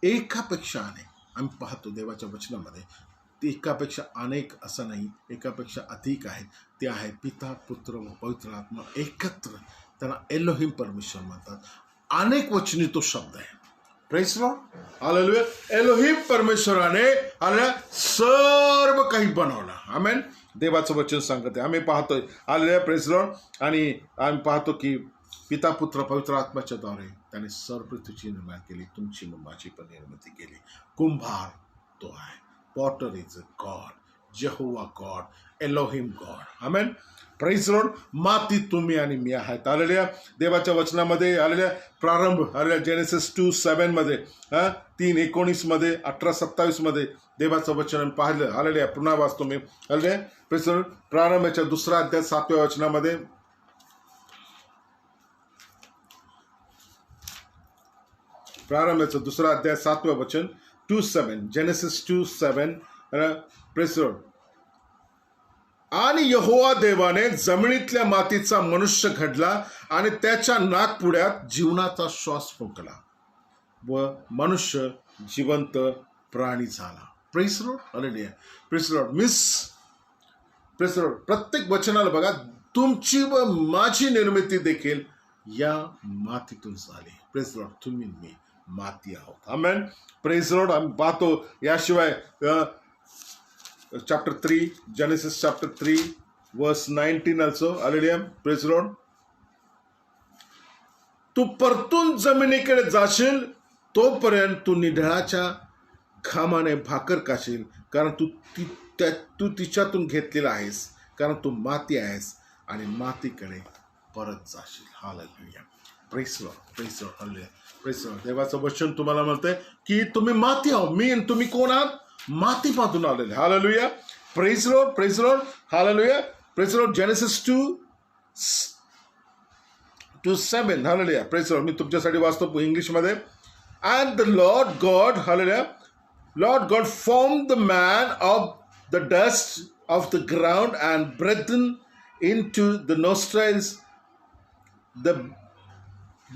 एकापेक्षा अनेक. आम्ही पाहतो देवाच्या वचनामध्ये ते एकापेक्षा अनेक असं नाही, एकापेक्षा अधिक आहेत. ते आहे पिता, पुत्र व पवित्र आत्मा एकत्र. त्यांना एलोहिम परमेश्वर म्हणतात. अनेक वचनी तो शब्द आहे. Praise Lord. हालेलुया. एलोहिम परमेश्वराने हालेलुया सर्व काही बनवलं. आमेन. देवाचं वचन सांगते. आम्ही पाहतोय. हालेलुया. Praise lord. आणि आम्ही पाहतो की पिता, पुत्र, पवित्र आत्म्याच्या द्वारे त्याने सर्व पृथ्वीची निर्माण केली, तुमची माझी पण निर्मिती केली. कुंभार तो आहे. Potter is a God, Jehovah God, Elohim God. Amen. Praise Lord. माती तुम्ही आणि मी आहेत. हालेलुया. देवाच्या वचनामध्ये हालेलुया प्रारंभ, हालेलुया, जेनेसिस 2:7 मध्ये, 3:19 मध्ये, 18:27 मध्ये देवाचं वचन पाहिलं. हालेलुया. पुन्हा वाचतो मी. हालेलुया. Praise lord. प्रारंभाच्या 2 अध्याय 7व्या वचनामध्ये, प्रारंभाचं 2 अध्याय 7वं वचन, 2:7, जेनेसिस 2:7. Praise lord. आणि यहोवा देवाने जमिनीतल्या मातीचा मनुष्य घडला आणि त्याच्या नाकपुड्यात जीवनाचा श्वास फुंकला व मनुष्य जिवंत प्राणी झाला. Praise Lord. Hallelujah. Praise Lord. Praise Lord. प्रत्येक वचनाला बघा, तुमची व माझी निर्मिती देखील या मातीतून झाली. Praise lord. तुम्ही मी माती आहोत. आमेन. Praise lord. आम्ही पाहतो याशिवाय chapter 3, Genesis chapter 3 verse 19 also. Hallelujah. Praise Lord. तू परतून जमिनीकडे जाशील तोपर्यंत तू निढळाच्या घामाने भाकर काशील, कारण तू तिच्यातून घेतलेला आहेस, कारण तू माती आहेस आणि मातीकडे परत जाशील. Hallelujah. Praise Lord, praise Lord, hallelujah, praise Lord. देवाचं वचन तुम्हाला म्हणतंय की तुम्ही माती आहो, मी आणि तुम्ही कोण आहात? मातीपासून आलेले. हालेलुया. Praise Lord, praise Lord, hallelujah, praise lord. Genesis 2:7, हालेलुया, प्रेज लॉर्ड. मी तुमच्यासाठी वाचतो इंग्लिशमध्ये. And the Lord God, hallelujah, Lord God formed the man of the dust of the ground and breathed into the nostrils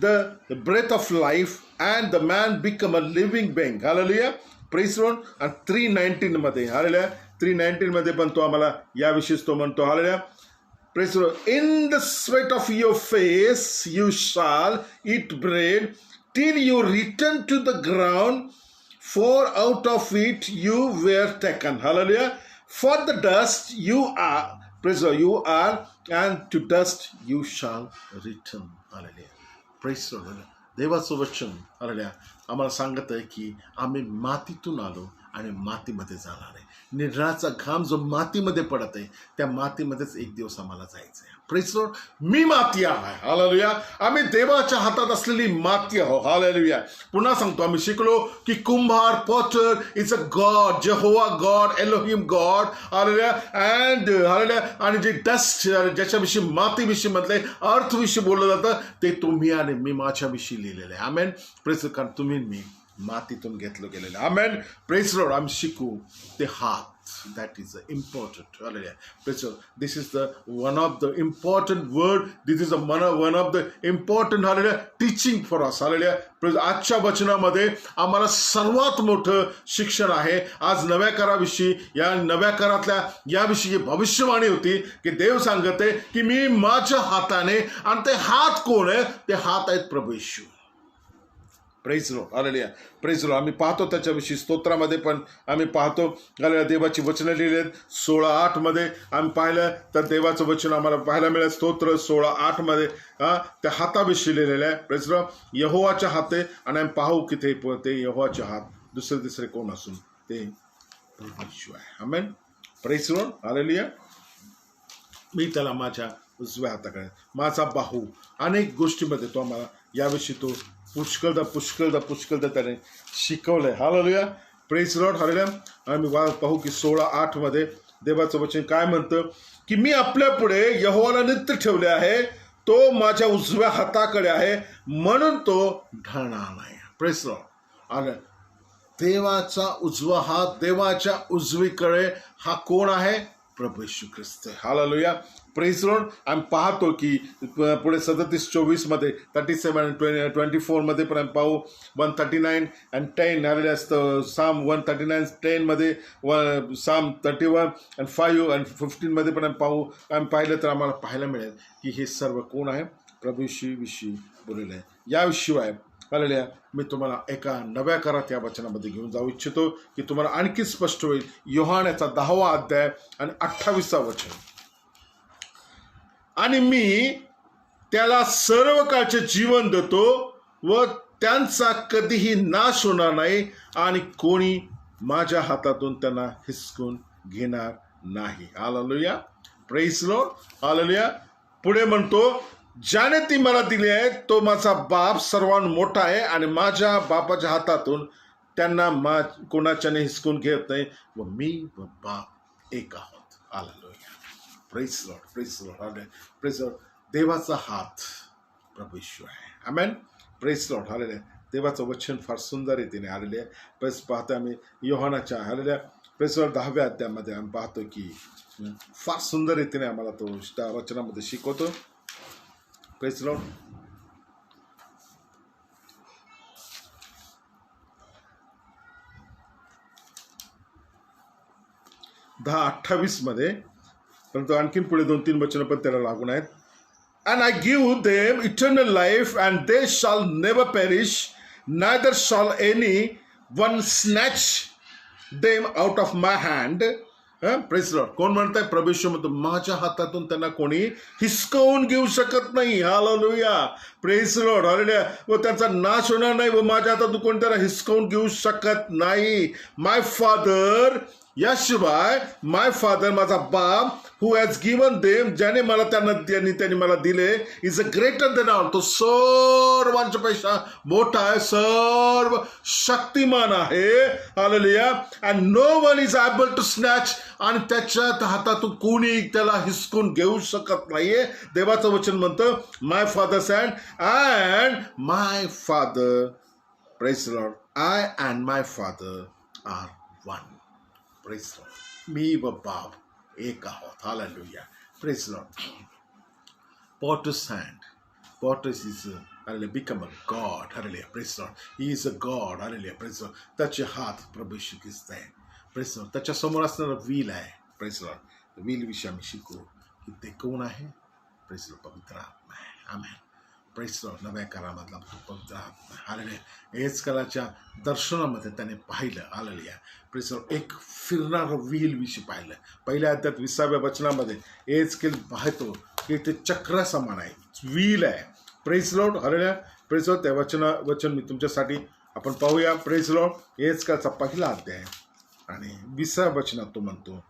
the breath of life, and the man became a living being. Hallelujah. Praise Lord. And 3:19 मध्ये, hallelujah, 3:19 मध्ये पण तो आम्हाला याविषयीच तो म्हणतो. hallelujah. Praise the Lord. In the sweat of your face you shall eat bread till you return to the ground, for out of it you were taken. Hallelujah. For the dust you are, praise the Lord, you are, and to dust you shall return. Hallelujah. Praise the Lord. देवाचं वचन, hallelujah, आम्हाला सांगत आहे की आम्ही मातीतून आलो आणि मातीमध्ये जाणार आहे. निराचा घाम जो मातीमध्ये पडत आहे, त्या मातीमध्येच एक दिवस आम्हाला जायचं आहे. Praise lord. मी माती आहे. हालेलुया. आम्ही देवाच्या हातात असलेली माती आहोत. हालेलुया. पुन्हा सांगतो, आम्ही शिकलो की कुंभार, potter is a God, Jehovah God, Elohim God. हालेलुया. अँड हालेलुया. आणि जे डस्ट, ज्याच्याविषयी मातीविषयी म्हटलंय, अर्थविषयी बोललं जातं, ते तुम्ही आणि मी माझ्याविषयी लिहिलेलं आहे. आमेन. प्रेज, कारण तुम्ही मी मातीतून घेतलं गेलेलं. आमेन. Praise lord. आम्ही शिकू ते हात. That is important. Hallelujah. Praise God. This is the one of the important word. This is one of the important, hallelujah, teaching for us. Hallelujah. Praise. आजच्या वचनामध्ये आम्हाला सर्वात मोठं शिक्षण आहे. आज नव्या कराविषयी, या नव्या करातल्या याविषयी भविष्यवाणी होती की देव सांगत आहे की मी माझ्या हाताने, आणि ते हात कोण आहे? ते हात आहेत प्रभू येशू. Praise Lord. Hallelujah. Praise lord. आम्ही पाहतो त्याच्याविषयी स्तोत्रामध्ये पण आम्ही पाहतो, हालेलुया, देवाची वचनं लिहिली आहेत. 16:8 मध्ये आम्ही पाहिलं तर देवाचं वचन आम्हाला पाहायला मिळेल. स्तोत्र 16:8 मध्ये त्या हाताविषयी लिहिलेलं आहे. Praise Lord. यहोवाच्या हात आहे, आणि आम्ही पाहू की ते यहोवाचे हात दुसरे कोण असून ते प्रभू आहे. आमेन. Praise Lord. हालेलुया. मी त्याला माझ्या उजव्या हाताकडे, माझा बाहू, अनेक गोष्टीमध्ये तो आम्हाला याविषयी तो पुष्कळदा त्याने शिकवलंय. हालेलुया. Praise Lord. हालेलुया. आम्ही पाहू की 16:8 मध्ये देवाचं वचन काय म्हणतं की मी आपल्या पुढे यहोवाला नित्य ठेवले आहे, तो माझ्या उजव्या हाताकडे आहे, म्हणून तो ढळणार नाही. Praise lord. आणि देवाचा उजवा हात, देवाच्या उजवीकडे हा कोण आहे? प्रभू येशू ख्रिस्त. हालेलुया. Praise lord. आम्ही पाहतो की पुढे 37:24 मध्ये, 37 आणि 24 मध्ये पण आम्ही पाहू. 139 आणि 10 आलेले असतं. साम 139:10 मध्ये, साम 31 आणि 5 आणि 15 मध्ये पण आम्ही पाहू. आम्ही पाहिलं तर आम्हाला पाहायला मिळेल की हे सर्व कोण आहे? प्रभू येशूविषयी बोललेलं आहे. याशिवाय हालेलुया, मी तुम्हाला एका नव्या करात या वचनामध्ये घेऊन जाऊ इच्छितो की तुम्हाला आणखी स्पष्ट होईल. योहानाचा 10वा अध्याय आणि 28वा वचन. आणि मी त्याला सर्व काळचे जीवन देतो व त्यांचा कधीही नाश होणार नाही, आणि कोणी माझ्या हातातून त्यांना हिसकून घेणार नाही. हालेलुया. Praise Lord. हालेलुया. पुढे म्हणतो, ज्याने ती मला दिली आहे तो माझा बाप सर्वांत मोठा आहे, आणि माझ्या बापाच्या हातातून त्यांना कोणाच्याने हिसकून घेत नाही, व मी व बाप एक आहोत. हालेलुया. Praise Lord. Praise Lord. Praise lord. देवाचा हात प्रभू येशू आहे. आमेन. Praise Lord. हालेलुया. देवाचं वचन फार सुंदर रीतीने आलेले आहे. प्रेस पाहतो आम्ही योहानाच्या, हालेलुया, प्रेज लॉर्ड 10व्या अध्यायामध्ये आम्ही पाहतो की फार सुंदर रीतीने आम्हाला तो त्या वचनामध्ये शिकवतो. Praise Lord. दहा 28 मध्ये, परंतु आणखीन पुढे 2-3 वचनं पण त्याला लागून आहेत. And I give them eternal life, and they shall never perish, neither shall any one snatch them out of my hand. Press Lord. कोण म्हणताय? प्रभू येशू म्हणतो माझ्या हातातून त्यांना कोणी हिसकावून घेऊ शकत नाही. Hallelujah, praise lord, hallelujah. व त्यांचा नाश होणार नाही व माझ्या हातातून कोणी त्याला हिसकावून घेऊ शकत नाही. माय फादर, याशिवाय माय फादर, माझा बाप, हु हॅज गिवन देम, ज्याने मला त्यांनी मला दिले, is a greater than all, तो सर्वांच्या पेक्षा मोठा आहे, सर्व शक्तिमान आहे. Hallelujah. And no one is able to snatch, आणि त्याच्या हातातून कोणी त्याला हिसकून घेऊ शकत नाहीये. देवाचं वचन म्हणतं my father and my father, praise lord, I and my father are one. Praise lord. मी व बाप एक आहोत. हालेलुया, praise lord. Potter's hand, Potters is hallelujah, become a God. Hallelujah, praise Lord. He is a God. Hallelujah, praise Lord. त्याचे हात प्रभू येशू ख्रिस्त आहे. Praise Lord. त्याच्या समोर असणारा व्हील आहे. Praise Lord. व्हील विषयी आम्ही शिकू की ते कोण आहे. Praise lord. पवित्र आत्मा आहे. आमेन. Praise lord. नव्या करारामधला तो पवित्र आत्मा. हालेलुया. एहेजकेलाच्या दर्शनामध्ये त्याने पाहिलं. Hallelujah, praise Lord. एक फिरणारं व्हील विषयी पाहिलं. पहिल्या अध्यायात 20व्या वचनामध्ये एहेजकेल पाहतो की ते चक्रा समान आहे, व्हील आहे. Praise lord. हालेलुया, प्रेस लॉर्ड. त्या वचन मी तुमच्यासाठी आपण पाहूया. Press Lord. एहेजकेलाचा पहिला अध्याय आणि 20व्या वचनात तो म्हणतो,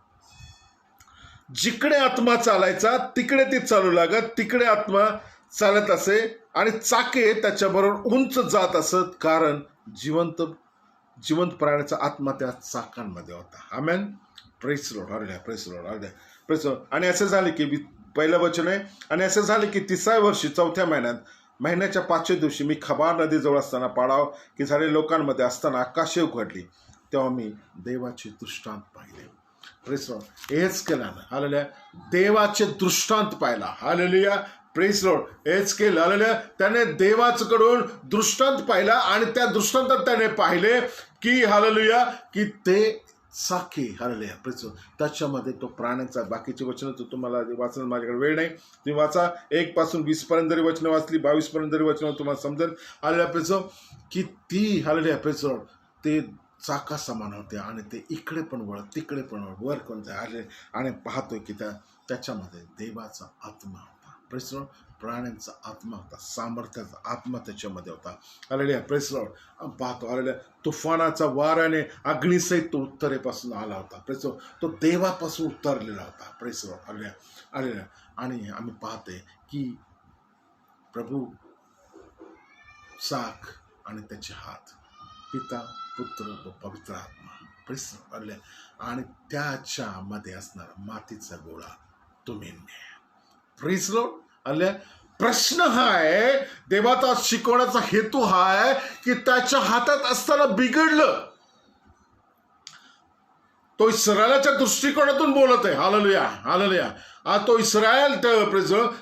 जिकडे आत्मा चालायचा तिकडे ती चालू लागत, तिकडे आत्मा चालत असे आणि चाके त्याच्याबरोबर उंच जात असत, कारण जिवंत प्राण्याचा आत्मा त्या चाकांमध्ये होता. आमेन. Praise lord. हालेलुया, प्रेस लॉर्ड. हालेलुया, प्रेस लॉर्ड. आणि असे झाले की पहिलं वचन आहे, आणि असे झाले की 30व्या वर्षी 4थ्या महिन्याच्या 5व्या दिवशी मी खबार नदीजवळ असताना पाडाव की झाले लोकांमध्ये असताना आकाशे उघडली, तेव्हा मी देवाचे दृष्टांत पाहिले. Press Lord. एहेजकेलानं हालेलुया देवाचे दृष्टांत पाहिला. हालेलुया, प्रेस लॉर्ड. एहेजकेल हालेलुया त्याने देवाकडून दृष्टांत पाहिला आणि त्या दृष्टांतात त्याने पाहिले की हालेलुया की ते साखे. Hallelujah, praise Lord. त्याच्यामध्ये तो प्राण्यांचा बाकीचे वचन तो तुम्हाला वाचणं माझ्याकडे वेळ नाही, तुम्ही वाचा. 1 पासून 20 पर्यंत जरी वचनं वाचली, 22 पर्यंत जरी वचनं तुम्हाला समजेल. Hallelujah, praise Lord. की ती हालेलुया, प्रेस लॉर्ड, ते चाका समान होते आणि ते इकडे पण वळत तिकडे पण वळत वर कोणते आले आणि पाहतोय की त्याच्यामध्ये देवाचा आत्मा होता. Press Lord. प्राण्यांचा आत्मा होता, सामर्थ्याचा आत्मा त्याच्यामध्ये होता. Hallelujah, praise Lord. पाहतो हालेलुया तुफानाचा वाऱ्याने अग्निसहित तो उत्तरेपासून आला होता. Press Lord. तो देवापासून उतरलेला होता. Press lord. Hallelujah, hallelujah. आणि आम्ही पाहते की प्रभू चाक आणि त्याचे हात, पिता, पुत्र व पवित्र आत्मा. Press lord. आणि त्याच्यामध्ये असणारा मातीचा गोळा तुम्ही न्या. Press Lord. प्रश्न हा आहे, देवाचा शिकवण्याचा हेतू हा आहे की त्याच्या हातात असताना बिघडलं. तो इस्रायलाच्या दृष्टिकोनातून बोलत आहे. Hallelujah, hallelujah. तो इस्रायल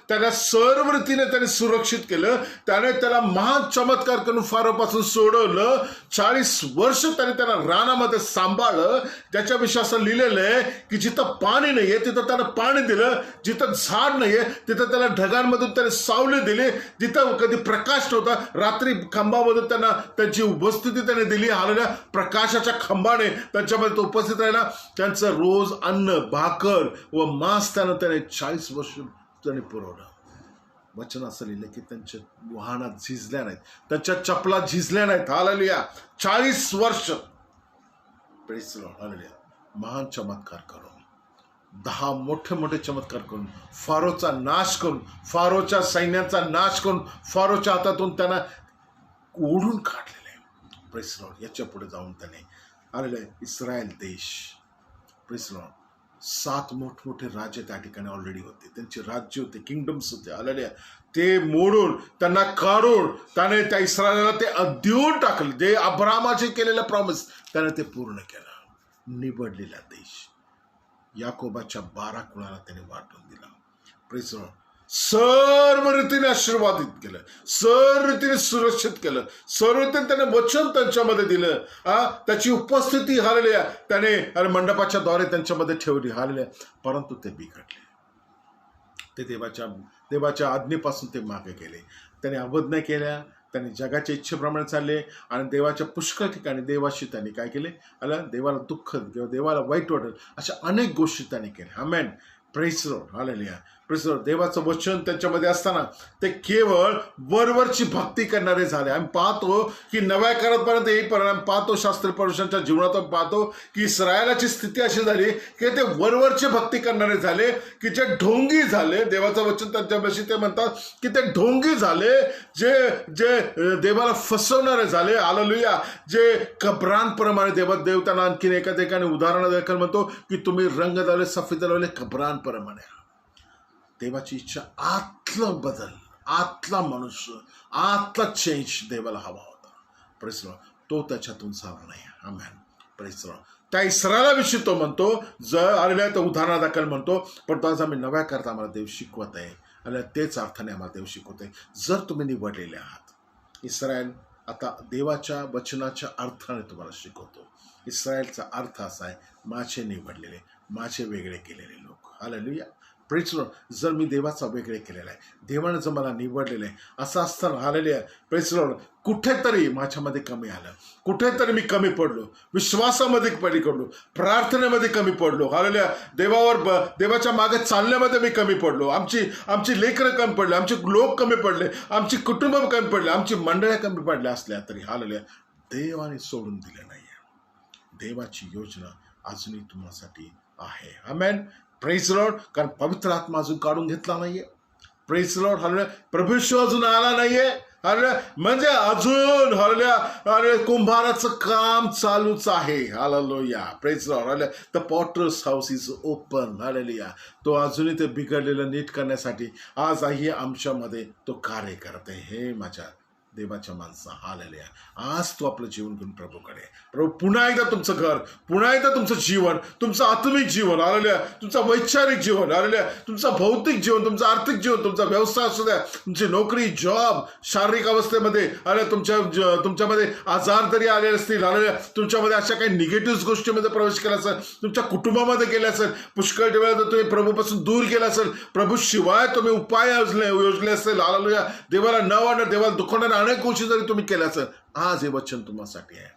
त्याला सर्व रीतीने त्याने सुरक्षित केलं. त्याने त्याला महान चमत्कार करून फारोपासून सोडवलं. 40 वर्ष त्याला रानामध्ये सांभाळलं. त्याच्याविषयी असं लिहिलेलं आहे की जिथं पाणी नाहीये तिथं त्यानं पाणी दिलं, जिथं झाड नाहीये तिथं त्याला ढगांमधून त्याने सावली दिली, जिथं कधी प्रकाश नव्हता रात्री खंबामधून त्यांना त्यांची उपस्थिती त्याने दिली. हालेलुया, प्रकाशाच्या खंबाने त्यांच्यामध्ये तो उपस्थित राहिला. त्यांचं रोज अन्न, भाकर व मांस त्याने 40 वर्ष त्याने पुरवलं. वचन असं लिहिलं की त्यांच्या वाहनात झिजल्या नाहीत, त्यांच्या चपला झिजल्या नाहीत. हालेलुया, 40 वर्ष. Press lord. हालेलुया. महान चमत्कार करून, 10 मोठे चमत्कार करून, फारोचा नाश करून, फारोच्या सैन्याचा नाश करून, फारोच्या हातातून त्यांना ओढून काढलेले. Press Lord. याच्या पुढे जाऊन त्याने हालेलुया इस्रायल देश, प्रेस लॉर्ड, 7 मोठमोठे राज्य त्या ठिकाणी ऑलरेडी होते, त्यांचे राज्य होते, किंगडम्स होते. हालेलुया. ते मोडून त्यांना काढून त्याने त्या इस्रायलाला ते देऊन टाकलं. जे अब्रामाचे केलेलं प्रॉमिस त्याने ते पूर्ण केलं. निवडलेला देश याकोबाच्या 12 कुळाला त्याने वाटून दिला. Press Lord. सर्व रीतीने आशीर्वादित केलं, सर्व रीतीने सुरक्षित केलं, सर्व रीतीने त्याने वचन त्यांच्यामध्ये दिलं. त्याची उपस्थिती हालेलुया त्याने मंडपाच्या द्वारे त्यांच्यामध्ये ठेवली. हालेलुया. परंतु ते बिघडले. ते देवाच्या आज्ञेपासून ते मागे गेले. त्याने अवज्ञा केल्या त्यांनी जगाच्या इच्छेप्रमाणे चालले आणि देवाच्या पुष्कळ ठिकाणी देवाशी त्यांनी काय केले, देवाला दुःख किंवा देवाला वाईट वाटेल अशा अनेक गोष्टी त्यांनी केल्या. आमेन. Praise the Lord. Hallelujah. Praise the lord. देवाचं वचन त्यांच्यामध्ये असताना ते केवळ वरवरची भक्ती करणारे झाले. आम्ही पाहतो की नव्या करारापर्यंत येईपर्यंत आम्ही पाहतो, शास्त्री पुरुषांच्या जीवनात पाहतो की इस्रायलाची स्थिती अशी झाली की ते वरवरची भक्ती करणारे झाले, की जे ढोंगी झाले. देवाचं वचन त्यांच्यापाशी ते म्हणतात की ते ढोंगी झाले, जे जे देवाला फसवणारे झाले. हालेलुया. जे कब्रांप्रमाणे देव त्यांना आणखीन एका ठिकाणी उदाहरण देखील म्हणतो की तुम्ही रंग लावले, सफेद लावले कब्रांप्रमाणे. देवाची इच्छा आतलं बदल, आतला मनुष्य, आतला चेंज देवाला हवा होता. Praise the lord. तो त्याच्यातून झाला नाही. आमेन. Praise the lord. त्या इस्रायलाविषयी तो म्हणतो, जर आलेल्या तर उदाहरणादाखल म्हणतो, पण तो आज आम्ही नव्या करता आम्हाला देव शिकवत आहे आणि तेच अर्थाने आम्हाला देव शिकवत आहे. जर तुम्ही निवडलेले आहात, इस्रायल आता देवाच्या वचनाच्या अर्थाने तुम्हाला शिकवतो. इस्रायलचा अर्थ असा आहे, माझे निवडलेले, माझे वेगळे केलेले लोक. हालेलुया. Praise the Lord. जर मी देवाचा वेगळे केलेला आहे, देवानं जर मला निवडलेलं आहे, असं असताना हालेलुया. Praise the Lord. कुठेतरी माझ्यामध्ये कमी आलं, कुठेतरी मी कमी पडलो, विश्वासामध्ये कमी पडलो, प्रार्थनेमध्ये कमी पडलो. हालेलुया. देवाच्या मागे चालण्यामध्ये मी कमी पडलो. आमची लेकरं कमी पडले, आमचे लोक कमी पडले, आमची कुटुंब कमी पडले, आमची मंडळ्या कमी पडल्या असल्या तरी हालेलुया देवाने सोडून दिले नाही. देवाची योजना अजूनही तुम्हासाठी आहे. आमेन. Praise the lord. कारण पवित्र आत्मा अजून काढून घेतला नाहीये. Praise the Lord. हालेलुया. प्रभू येशू अजून आला नाहीये. हालेलुया. म्हणजे अजून हालेलुया कुंभाराचं काम चालूच आहे. Hallelujah. Praise the Lord. Hallelujah. The potter's house is open. Hallelujah. तो अजूनही ते बिघडलेलं नीट करण्यासाठी आजही आमच्यामध्ये तो कार्य करते. हे माझ्या देवाच्या माणसा. हालेलुया. आज तू आपलं जीवन घेऊन प्रभूकडे. प्रभू पुन्हा एकदा तुमचं घर, पुन्हा एकदा तुमचं जीवन, तुमचं आत्मिक जीवन, हालेलुया, तुमचं वैचारिक जीवन, हालेलुया, तुमचं भौतिक जीवन, तुमचं आर्थिक जीवन, तुमचा व्यवसाय असू द्या, तुमची नोकरी, जॉब, शारीरिक अवस्थेमध्ये तुमच्यामध्ये आजार तरी आले असतील, हालेलुया, तुमच्यामध्ये अशा काही निगेटिव्ह गोष्टीमध्ये प्रवेश केला असेल, तुमच्या कुटुंबामध्ये केला असेल, पुष्कळ वेळा तुम्ही प्रभूपासून दूर गेला असेल, प्रभू शिवाय तुम्ही उपाय योजले असेल, हालेलुया, देवाला न वाढणं, देवाला दुखवणाऱ्या अनेक गोष्टी जरी तुम्ही केल्या असेल, आज हे वचन तुम्हासाठी आहे.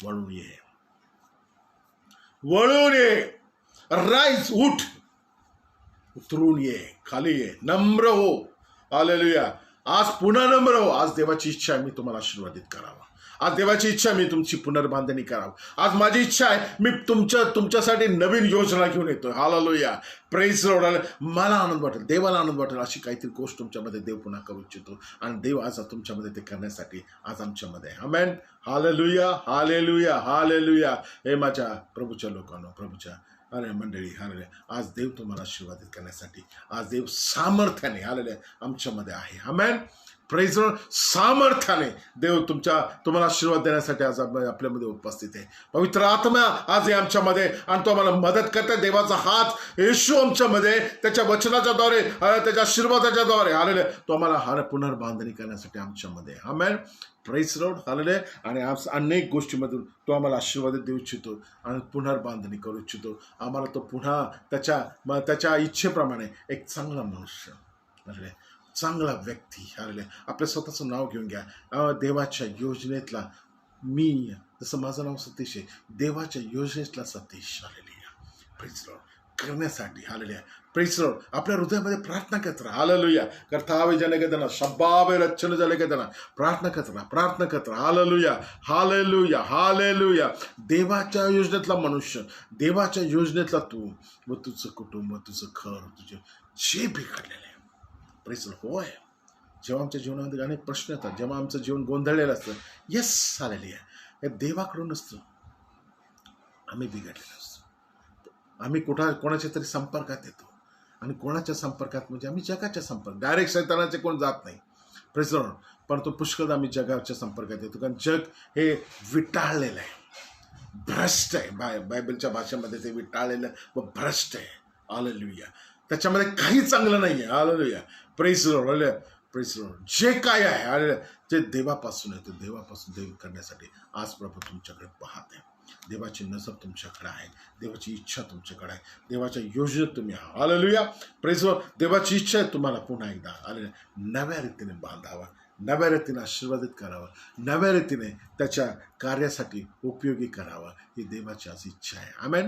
वळून ये, वळून ये. राईज, उठ, उतरून ये, खाली ये, नम्र हो. हालेलुया. आज पुन्हा नम्र हो. आज देवाची इच्छा आहे मी तुम्हाला आशीर्वादित करावा. आज देवाची इच्छा मी तुमची पुनर्बांधणी करावं. आज माझी इच्छा आहे मी तुमच्यासाठी नवीन योजना घेऊन येतोय. हालेलुया. Praise the Lord. मला आनंद वाटेल, देवाला आनंद वाटेल अशी काहीतरी गोष्ट तुमच्यामध्ये देव पुन्हा करू इच्छितो आणि देव आज तुमच्यामध्ये ते करण्यासाठी आज आमच्यामध्ये. आमेन. हालेलुया. हालेलुया. हालेलुया. हे माझ्या प्रभूच्या लोकांनो, प्रभूच्या अरे मंडळी, हालेलुया, आज देव तुम्हाला आशीर्वादित करण्यासाठी, आज देव सामर्थ्याने हालेलुया आमच्यामध्ये आहे. आमेन. Praise the lord. सामर्थ्याने देव तुम्हाला आशीर्वाद देण्यासाठी आज आपल्यामध्ये उपस्थित आहे. पवित्र आत्मा आज आहे आमच्यामध्ये आणि तो आम्हाला मदत करते. देवाचा हात येशू आमच्यामध्ये त्याच्या वचनाच्या द्वारे, त्याच्या आशीर्वादाच्या द्वारे हालेलुया तो आम्हाला पुनर्बांधणी करण्यासाठी आमच्यामध्ये. आमेन. Praise the Lord. हालेलुया. आणि आज अनेक गोष्टीमधून तो आम्हाला आशीर्वाद देऊ इच्छितो आणि पुनर्बांधणी करू इच्छितो. आम्हाला तो पुन्हा त्याच्या इच्छेप्रमाणे एक चांगला मनुष्य, हालेलुया, चांगला व्यक्ती, हालेलुया, आपल्या स्वतःचं नाव घेऊन घ्या. देवाच्या योजनेतला मी, जसं माझं नाव सतीश आहे, देवाच्या योजनेतला सतीश, हालेलुया, प्रेज द लॉर्ड, करण्यासाठी. हालेलुया. Praise the lord. आपल्या हृदयामध्ये प्रार्थना करत राहा. हालेलुया. कर्तावे जनगदना शब्बावे रचन जलगदना. प्रार्थना करत राहा, प्रार्थना करत राहा. हालेलुया. हालेलुया. हालेलुया. देवाच्या योजनेतला मनुष्य, देवाच्या योजनेतला तू व तुझं कुटुंब, तुझं घर, तुझे जे बिघडलेलं आहे. Praise the Lord. होय, जेव्हा आमच्या जीवनामध्ये अनेक प्रश्न येतात, जेव्हा आमचं जीवन गोंधळलेलं असतं, येस, हालेलुया, हे देवाकडून नसतं. आम्ही बिघडलेलो असतो. आम्ही कोणाच्या तरी संपर्कात येतो आणि कोणाच्या संपर्कात म्हणजे आम्ही जगाच्या संपर्क, डायरेक्ट शैतानाचे कोण जात नाही. Praise the Lord. परंतु पुष्कळ आम्ही जगाच्या संपर्कात येतो, कारण जग हे विटाळलेलं आहे, भ्रष्ट आहे. बायबलच्या भाषेमध्ये ते विटाळलेलं व भ्रष्ट आहे. हालेलुया. त्याच्यामध्ये काही चांगलं नाही आहे. Hallelujah. Praise the Lord. Hallelujah. Praise the Lord. जे काय आहे हालेलुया ते देवापासून येतं. देवापासून देव करण्यासाठी आज प्रभू तुमच्याकडे पाहत आहे. देवाची नजर तुमच्याकडे आहे, देवाची इच्छा तुमच्याकडे आहे, देवाच्या योजनेत तुम्ही आहात. हालेलुया. Praise the Lord. देवाची इच्छा आहे तुम्हाला पुन्हा एकदा हालेलुया नव्या रीतीने बांधावा, नव्या रीतीने आशीर्वादित करावं, नव्या रीतीने त्याच्या कार्यासाठी उपयोगी करावं, ही देवाची आज इच्छा आहे. आमेन.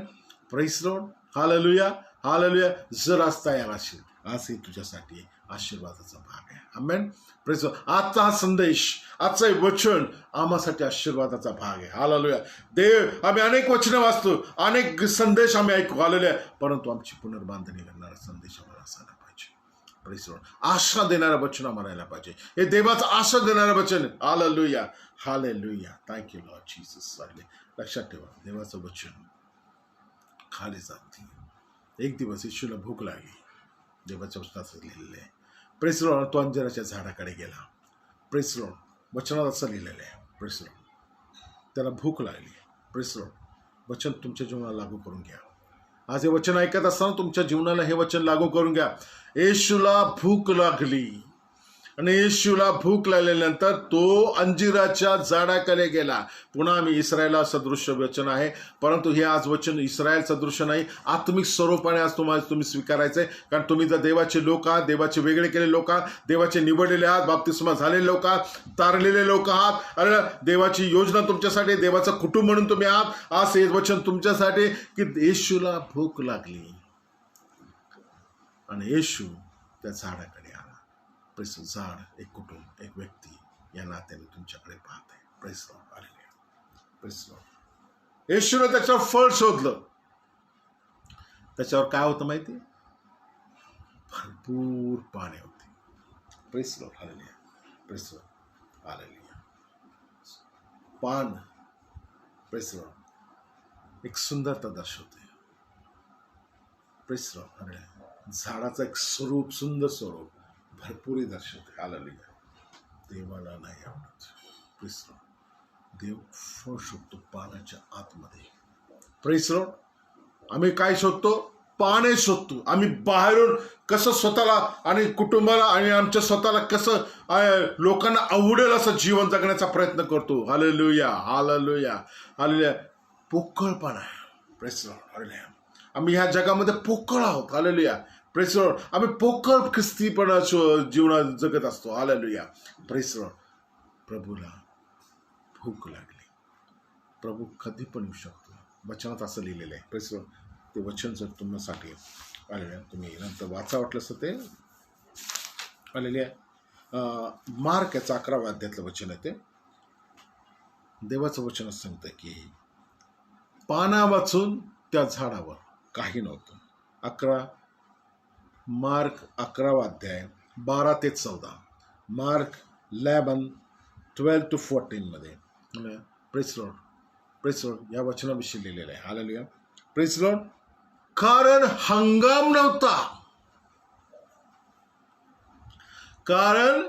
Praise Lord. हालेलुया, हालेलुया. जर आज तयार असेल, आज ही तुझ्यासाठी आशीर्वादाचा भाग आहे. आमेन. Praise lord. आजचा हा संदेश, आजचं हे वचन आम्हासाठी आशीर्वादाचा भाग आहे. हालेलुया. देव, आम्ही अनेक वचनं वाचतो, अनेक संदेश आम्ही ऐकू. हालेलुया. परंतु आमची पुनर्बांधणी करणारा संदेश आम्हाला असायला पाहिजे. Praise Lord. आशा देणारं वचन आम्हाला यायला पाहिजे. हे देवाचं आशा देणारं वचन. Hallelujah, hallelujah. Thank you Lord Jesus. लक्षात ठेवा, देवाचं वचन खाली जात नाही. एक दिवस येशूला भूक लागली. देवाच्या वचनात लिहिलेलं आहे. Praise Lord. तो अंजिराच्या झाडाकडे गेला. Praise Lord. वचनात असं लिहिलेलं आहे. Praise Lord. त्याला भूक लागली. Praise Lord. वचन तुमच्या जीवनाला लागू करून घ्या. आज हे वचन ऐकत असताना तुमच्या जीवनाला हे वचन लागू करून घ्या. येशूला भूक लागली आणि येशूला भूक लागल्यानंतर तो अंजिराच्या झाडाकडे गेला. पुन्हा आम्ही इस्रायला सदृश्य वचन आहे, परंतु हे आज वचन इस्रायल सदृश्य नाही, आत्मिक स्वरूपाने आज तुम्ही स्वीकारायचंय. कारण तुम्ही जर देवाचे लोक आहात, देवाचे वेगळे केलेले लोक आहात, देवाचे निवडलेले आहात, बाप्तिस्मा झालेले लोक आहात, तारलेले लोक आहात. अरे देवाची योजना तुमच्यासाठी, देवाचं कुटुंब म्हणून तुम्ही आहात. आज हे वचन तुमच्यासाठी की येशूला भूक लागली आणि येशू त्या झाडाकडे आला. प्रेस झाड, एक कुटुंब, एक व्यक्ती या नात्याने तुमच्याकडे पाहत आहे. Praise lord. हालेलुया. Praise lord. येशूने त्याच्यावर फळ शोधलं. त्याच्यावर काय होतं माहिती? भरपूर पाने होते. Press lord. हालेलुया. Praise lord. हालेलुया. पान, प्रेस लॉर्ड, एक सुंदरता दर्शवते. Press lord. हालेलुया. झाडाचं एक स्वरूप, सुंदर स्वरूप, भरपुरी दर्शवते. हालेलुया. देवाला नाही आवडत. Press lord. देव फळ शोधतो पानाच्या आतमध्ये. Press lord. आम्ही काय शोधतो? पाने शोधतो. आम्ही बाहेरून कसं स्वतःला आणि कुटुंबाला आणि आमच्या स्वतःला कसं लोकांना आवडेल असं जीवन जगण्याचा प्रयत्न करतो. हालेलुया, हालेलुया, हालेलुया. पोकळपणा आहे. Praise lord. हालेलुया. आम्ही ह्या जगामध्ये पोकळ आहोत. हालेलुया. Praise lord. आम्ही पोकळ ख्रिस्तीपणा जीवनात जगत असतो. हालेलुया. Praise Lord. प्रभूला भूक लागली. प्रभू कधी पण येऊ शकतो. वचनात असं लिहिलेलं आहे. Praise Lord. ते वचन जर तुमच्यासाठी आलेलं आहे, तुम्ही नंतर वाचा वाटलं असं ते आलेले आहे. मार्क याचा 11व्या अध्यायातलं वचन आहे ते. देवाचं वचन असं सांगतं की पाना वाचून त्या झाडावर काही नव्हतं. मार्क 11वा अध्याय 12 ते 14. मार्क 11:12-14 मध्ये प्रेस लॉर्ड. प्रेस लॉर्ड या वचनाविषयी लिहिलेलं आहे. हालेलुया. Praise Lord. कारण हंगाम नव्हता. कारण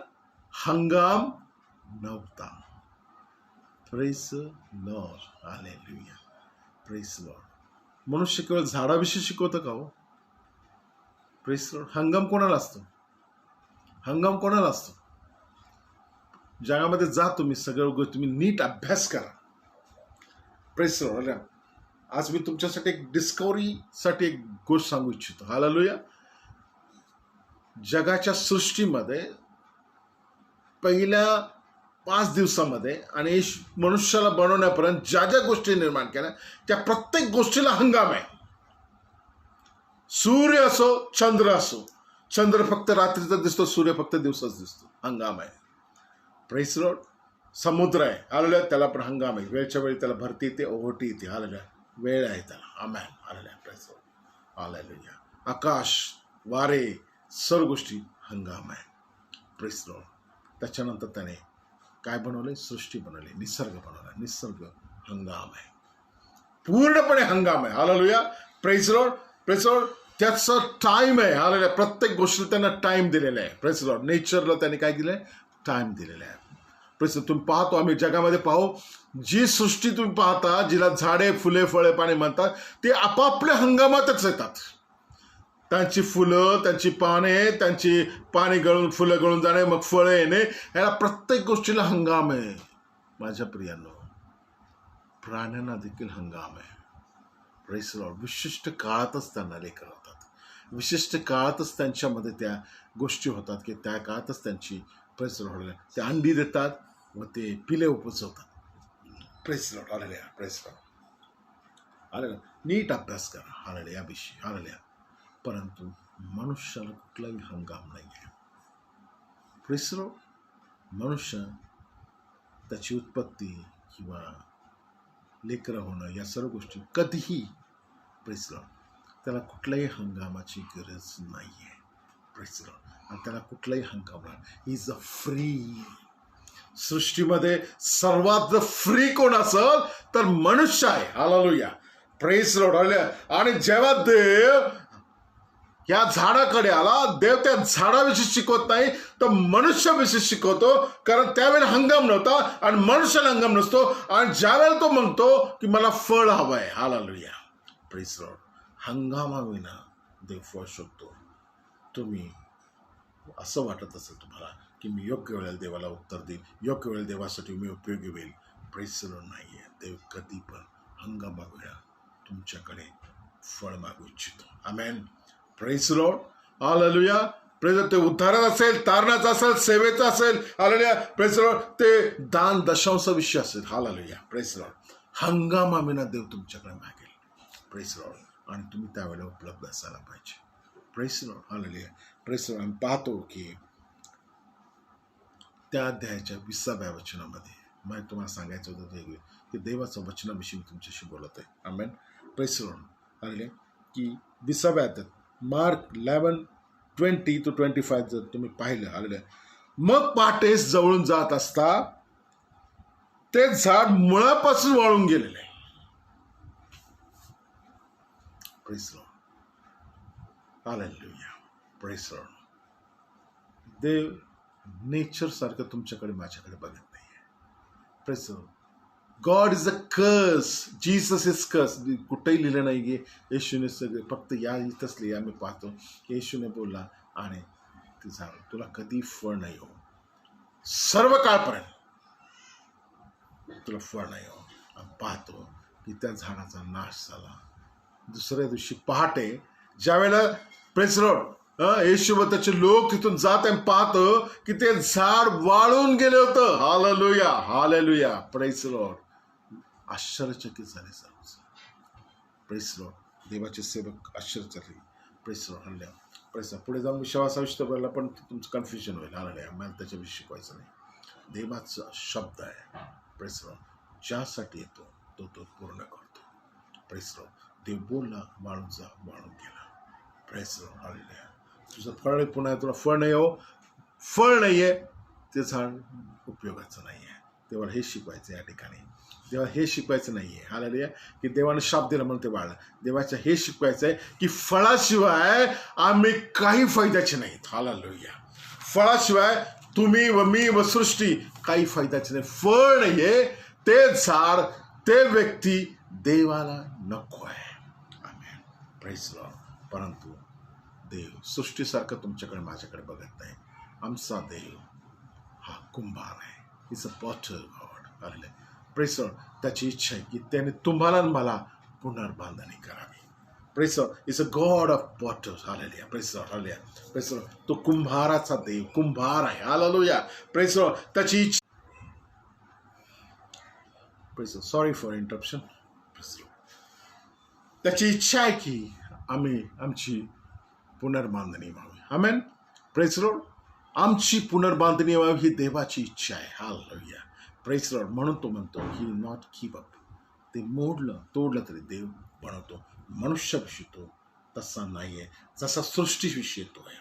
हंगाम नव्हता. Press lord. हालेलुया. Praise Lord. मनुष्य केवळ झाडाविषयी शिकवतं का हो? Press Lord. हंगाम कोणाला असतो? हंगाम कोणाला असतो? जगामध्ये जा तुम्ही, सगळं तुम्ही नीट अभ्यास करा. Press Lord. आज मी तुमच्यासाठी एक डिस्कवरीसाठी एक गोष्ट सांगू इच्छितो. हालेलुया. जगाच्या सृष्टीमध्ये पहिल्या 5 दिवसामध्ये आणि मनुष्याला बनवण्यापर्यंत ज्या ज्या गोष्टी निर्माण केल्या त्या प्रत्येक गोष्टीला हंगाम आहे. सूर्य असो, चंद्र असो. चंद्र फक्त रात्रीचा दिसतो, सूर्य फक्त दिवसाच दिसतो. हंगाम आहे. Praise Lord. समुद्र आहे. हालेलुया. त्याला पण हंगाम आहे. वेळच्या वेळी त्याला भरती येते, ओहोटी येते. हालेलुया. वेळ आहे त्याला. आमेन. हालेलुया. Praise lord. हालेलुया. आकाश, वारे, सर्व गोष्टी हंगाम आहे. Praise Lord. त्याच्यानंतर त्याने काय बनवले? सृष्टी बनवली, निसर्ग बनवला. निसर्ग हंगाम आहे, पूर्णपणे हंगाम आहे. Hallelujah. Praise Lord. Press Lord. त्याचा टाइम आहे. हालेलुया. प्रत्येक गोष्टीला त्यांना टाइम दिलेला आहे. Praise Lord. नेचरला त्याने काय दिलंय? टाइम दिलेला आहे. Praise Lord. तुम्ही पाहतो, आम्ही जगामध्ये पाहू, जी सृष्टी तुम्ही पाहता, जिला झाडे, फुले, फळे, पाने म्हणतात, ते आपापल्या हंगामातच येतात. त्यांची फुलं, त्यांची पाने, त्यांची पाने गळून, फुलं गळून जाणे, मग फळे येणे, याला प्रत्येक गोष्टीला हंगाम आहे. माझ्या प्रियांनो, प्राण्यांना देखील हंगाम आहे. Praise Lord. विशिष्ट काळातच त्यांना लेकर होतात. विशिष्ट काळातच त्यांच्यामध्ये त्या गोष्टी होतात की त्या काळातच त्यांची प्रेस लॉर्ड, ते अंडी देतात व ते पिले उपजवतात. प्रेस लॉर्ड, हालेलुया, प्रेस लॉर्ड, हालेलुया. नीट अभ्यास करा, हालेलुया, या विषयी, हालेलुया. परंतु मनुष्याला कुठलाही हंगाम नाही आहे. प्रेस लॉर्ड, मनुष्य त्याची उत्पत्ती किंवा लेकरं होणं या सर्व गोष्टी कधीही प्रेस लॉर्ड त्याला कुठल्याही हंगामाची गरज नाही आहे. प्रेस लॉर्ड, आणि त्याला कुठलाही हंगाम नाही. Is a free. सृष्टीमध्ये सर्वात फ्री कोण असेल तर मनुष्य आहे. Hallelujah, praise lord, hallelujah. आणि जेव्हा देव या झाडाकडे आला, देव त्या झाडाविषयी शिकवत नाही तर मनुष्याविषयी शिकवतो, कारण त्यावेळेला हंगाम नव्हता आणि मनुष्याला हंगाम नसतो. आणि ज्यावेळेला तो म्हणतो की मला फळ हवं आहे, हालेलुया, प्रेस लॉर्ड, हंगामाविना देव फळ शोधतो. तुम्ही असं वाटत असेल तुम्हाला की मी योग्य वेळेला देवाला उत्तर देईन, योग्य वेळेला देवासाठी मी उपयोगी होईल, प्रेस लॉर्ड नाही आहे. देव कधी पण हंगामाविना तुमच्याकडे फळ मागू इच्छितो. आमेन, प्रेस लॉर्ड, हालेलुया. प्रेस, ते उद्धारात असेल, तारणाचं असेल, सेवेचं असेल, हालेलुया, प्रेस लॉर्ड, ते दान दशांश विषय असेल, हालेलुया, प्रेस लॉर्ड, हंगामाविना देव तुमच्याकडे मागेल, प्रेस लॉर्ड, आणि तुम्ही त्यावेळेला उपलब्ध असायला पाहिजे. प्रेस लॉर्ड, हालेलुया, प्रेस लॉर्ड. आम्ही पाहतो की त्या अध्यायाच्या 20व्या वचनामध्ये मला तुम्हाला सांगायचं होतं की देवाचं वचनाविषयी मी तुमच्याशी बोलत आहे. आमेन, प्रेस लॉर्ड, हालेलुया. की 20व्या अध्यायात मार्क 11:20-25 जर तुम्ही पाहिलं, हालेलुया. मग पहाटेस जवळून जात असता ते झाड मुळापासून वाळून गेलेले आहे. प्रेस लॉर्ड, हालेलुया, प्रेस लॉर्ड. देव नेचर सारखं तुमच्याकडे माझ्याकडे बघत नाहीये. Praise lord. God is a curse, Jesus is कर्स. कुठेही लिहिलं नाही की येशूने सगळे, फक्त या इथंच लिहा. आम्ही पाहतो की येशूने बोलला आणि ते झाड तुला कधी फळ नाही हो, सर्व काळपर्यंत तुला फळ नाही हो. आम्ही पाहतो की त्या झाडाचा नाश झाला. दुसऱ्या दिवशी पहाटे ज्यावेळेला प्रेस लॉर्ड येशू व त्याचे लोक तिथून जात आणि पाहतो की ते झाड वाळून गेले होतं. Hallelujah, hallelujah, praise Lord. आश्चर्यचकित झाले सर्व. प्रेस लॉर्ड, देवाचे सेवक आश्चर्यचकित. प्रेस लॉर्ड, हालेलुया, प्रेस. पुढे जाऊन विश्वासाविषयी बोलला पण तुमचं कन्फ्युजन होईल. हालेलुया, मला त्याच्याविषयी शिकवायचं नाही. देवाचा शब्द आहे, प्रेस लॉर्ड, ज्यासाठी येतो तो तो पूर्ण करतो. Press lord. देव बोलला वाळून जा, वाळून गेला. Press lord, hallelujah. तुझं फळ पुन्हा तुला फळ नाही हो, फळ नाहीये, ते झाड उपयोगाचं नाहीये. देवाला हे शिकवायचं या ठिकाणी. देवा हे शिकवायचं नाहीये, हालेलुया, की देवाने शाप दिला म्हणून ते वाळलं. देवाचं हे शिकवायचं आहे की फळाशिवाय आम्ही काही फायद्याचे नाहीत. हालेलुया, फळाशिवाय तुम्ही व मी व सृष्टी काही फायद्याचे नाही. फळ नाहीये, ते झाड, ते व्यक्ती देवाला नको आहे. आमेन, प्रेज लॉर्ड. परंतु देव सृष्टीसारखं तुमच्याकडे माझ्याकडे बघत नाही. आमचा देव हा कुंभार आहे. It's a potter God. Hallelujah, praise Lord. त्याची इच्छा आहे की त्याने तुम्हाला मला पुनर्बांधणी करावी. Praise Lord. It's a God of potters. Hallelujah, praise Lord, hallelujah, praise Lord. तो कुंभाराचा देव, कुंभार आहे. Hallelujah, praise Lord. त्याची इच्छा, praise Lord, sorry for interruption. Praise Lord. त्याची इच्छा आहे की आम्ही आमची पुनर्बांधणी व्हावी. Amen, praise Lord. आमची पुनर्बांधणी व्हावी ही देवाची इच्छा आहे. Hallelujah, praise Lord. म्हणून तो म्हणतो ही नॉट गिव्ह अप. ते मोडलं तोडलं तरी देव बनवतो. मनुष्याविषयी तो तसा नाही आहे जसा सृष्टीविषयी तो आहे.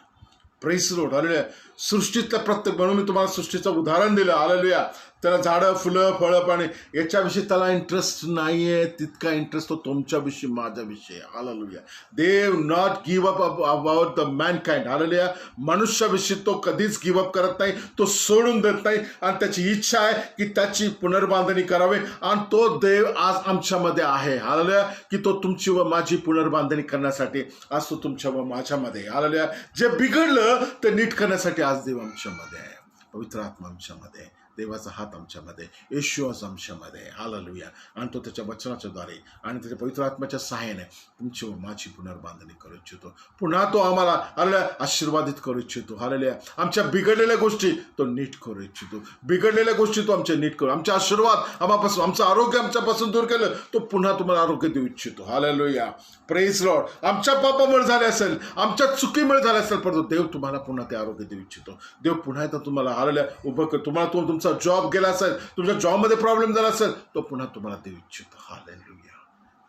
Praise Lord, hallelujah. सृष्टीतलं प्रत्येक, म्हणून मी तुम्हाला सृष्टीचं उदाहरण दिलं. हालेलुया. त्याला झाडं, फुलं, फळं, पाणी याच्याविषयी त्याला इंटरेस्ट नाही आहे तितका इंटरेस्ट तो तुमच्याविषयी, माझ्याविषयी. हालेलुया. देव not give up about the mankind. हालेलुया. मनुष्याविषयी तो कधीच गिव्ह अप करत नाही, तो सोडून देत नाही. आणि त्याची इच्छा आहे की त्याची पुनर्बांधणी करावी. आणि तो देव आज आमच्यामध्ये आहे. हालेलुया, की तो तुमची व माझी पुनर्बांधणी करण्यासाठी आज तो तुमच्या व माझ्यामध्ये. हालेलुया. जे बिघडलं ते नीट करण्यासाठी आज देव आमच्यामध्ये आहे. पवित्र आत्मा आमच्यामध्ये आहे. देवाचा हात आमच्यामध्ये, येशू आज आमच्यामध्ये, हालेलुया. आणि तो त्याच्या वचनाच्या द्वारे आणि त्याच्या पवित्र आत्म्याच्या सहाय्याने तुमची व माझी पुनर्बांधणी करू इच्छितो. पुन्हा तो आम्हाला हालेलुया आशीर्वादित करू इच्छितो. हालेलुया. आमच्या बिघडलेल्या गोष्टी तो नीट करू इच्छितो. बिघडलेल्या गोष्टी तो आमच्या नीट करू. आमचे आशीर्वाद आम्हापासून, आमचं आरोग्य आमच्यापासून दूर केलं तो पुन्हा तुम्हाला आरोग्य देऊ इच्छितो. हालेलुया. Praise Lord. आमच्या पापामुळे झाले असेल, आमच्या चुकीमुळे झाले असेल, परंतु देव तुम्हाला पुन्हा ते आरोग्य देऊ इच्छितो. देव पुन्हा एकदा तुम्हाला हालेलुया उभं कर. तुम्हाला तुमचा जॉब गेला असेल, तुमच्या जॉबमध्ये प्रॉब्लेम झाला असेल, तो पुन्हा तुम्हाला देऊ इच्छितो. हालेलुया.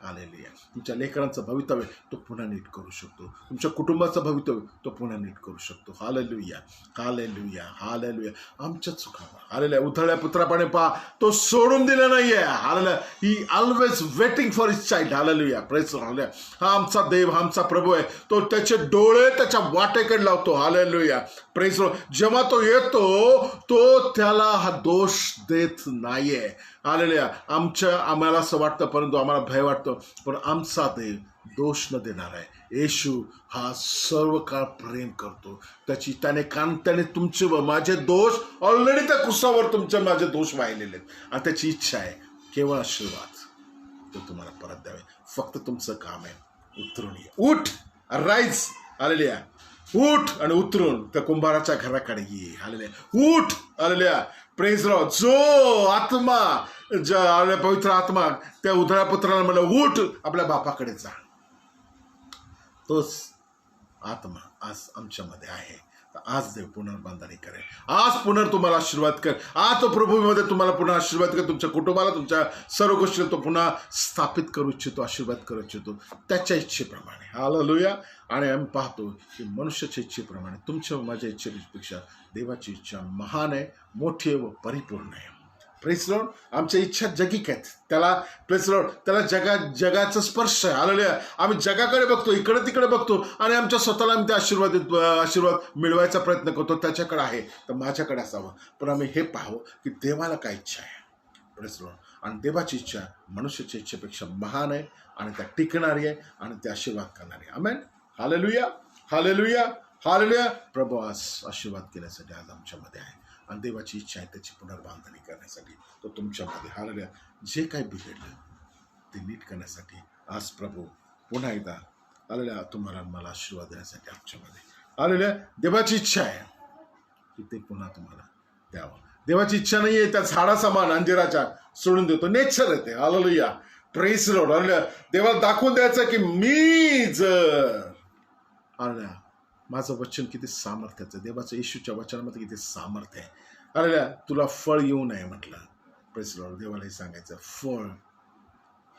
हालेलुया. तुमच्या लेकरांचं भवितव्य तो पुन्हा नीट करू शकतो. तुमच्या कुटुंबाचं भवितव्य तो पुन्हा नीट करू शकतो. हालेलुया. हालेलुया. हालेलुया. आमच्या चुका हालेलुया. उथळल्या पुत्रापाने पहा, तो सोडून दिला नाहीये. Hallelujah. He always waiting for his child. Hallelujah. Praise hallelujah. हा आमचा देव, हा आमचा प्रभू आहे. तो त्याचे डोळे त्याच्या वाटेकडे लावतो. हालेलुया. प्रेज जेव्हा तो येतो तो त्याला हा दोष देत नाहीये. हालेलुया. आम्हाला असं वाटतं, परंतु आम्हाला भय वाटतं, पण आमचा देव दोष न देणार आहे. येशू हा सर्व काळ प्रेम करतो. त्याने तुमचे व माझे दोष ऑलरेडी त्या क्रुसावर तुमचे माझे दोष वाहिलेले आहेत. आणि त्याची इच्छा आहे केवळ आशीर्वाद तो तुम्हाला परत द्यावे. फक्त तुमचं काम आहे उतरून ये. उठ, राईज. हालेलुया. उठ आणि उतरून त्या कुंभाराच्या घराकडे ये. हालेलुया. उठ. हालेलुया. Praise Lord. जो आत्मा पवित्र आत्मा त्या उधळ्या पुत्राला म्हणलं उठ, आपल्या बापाकडे जा, तोच आत्मा आज आमच्यामध्ये आहे. आज देव पुनर्बांधणी करेल. आज तुम्हाला आशीर्वाद कर. आज तो प्रभूमध्ये तुम्हाला पुन्हा आशीर्वाद कर. तुमच्या कुटुंबाला, तुमच्या सर्व गोष्टी तो पुन्हा स्थापित करू इच्छितो, आशीर्वाद करू इच्छितो त्याच्या इच्छेप्रमाणे. हालेलुया. आणि आम्ही पाहतो की मनुष्याच्या इच्छेप्रमाणे तुमच्या व माझ्या इच्छेपेक्षा देवाची इच्छा महान आहे, मोठी आहे व परिपूर्ण आहे. Praise Lord. आमच्या इच्छा जगिक आहेत. त्याला प्रेज लॉर्ड, त्याला जगाचा स्पर्श आहे. हालेलुया. आम्ही जगाकडे बघतो, इकडे तिकडे बघतो आणि आमच्या स्वतःला आम्ही ते आशीर्वाद मिळवायचा प्रयत्न करतो. त्याच्याकडे आहे तर माझ्याकडे असावं. पण आम्ही हे पाहावं की देवाला काय इच्छा आहे. Praise lord. आणि देवाची इच्छा मनुष्याच्या इच्छेपेक्षा महान आहे आणि त्या टिकणारी आहे आणि ते आशीर्वाद करणारी आहे. आमेन. हालेलुया. हालेलुया. हालेलुया. प्रभू आज आशीर्वाद केल्यासाठी आज आमच्यामध्ये आहे आणि देवाची इच्छा आहे त्याची पुनर्बांधणी करण्यासाठी तो तुमच्यामध्ये. हालेलुया. जे काही बिघडलं ते नीट करण्यासाठी आज प्रभू पुन्हा एकदा हालेलुया तुम्हाला मला आशीर्वाद देण्यासाठी आमच्यामध्ये. हालेलुया. देवाची इच्छा आहे की ते पुन्हा तुम्हाला द्यावं. देवाची इच्छा नाही आहे त्या झाडासमान अंजिराच्या सोडून देतो. नेचर येते. हालेलुया. Praise Lord. हालेलुया. देवाला दाखवून द्यायचं की मी जर हालेलुया माझं वचन किती सामर्थ्याचं, देवाचं येशूच्या वचनामध्ये किती सामर्थ्य आहे. हालेलुया. तुला फळ येऊ नये म्हटलं. Praise Lord. देवाला हे सांगायचं फळ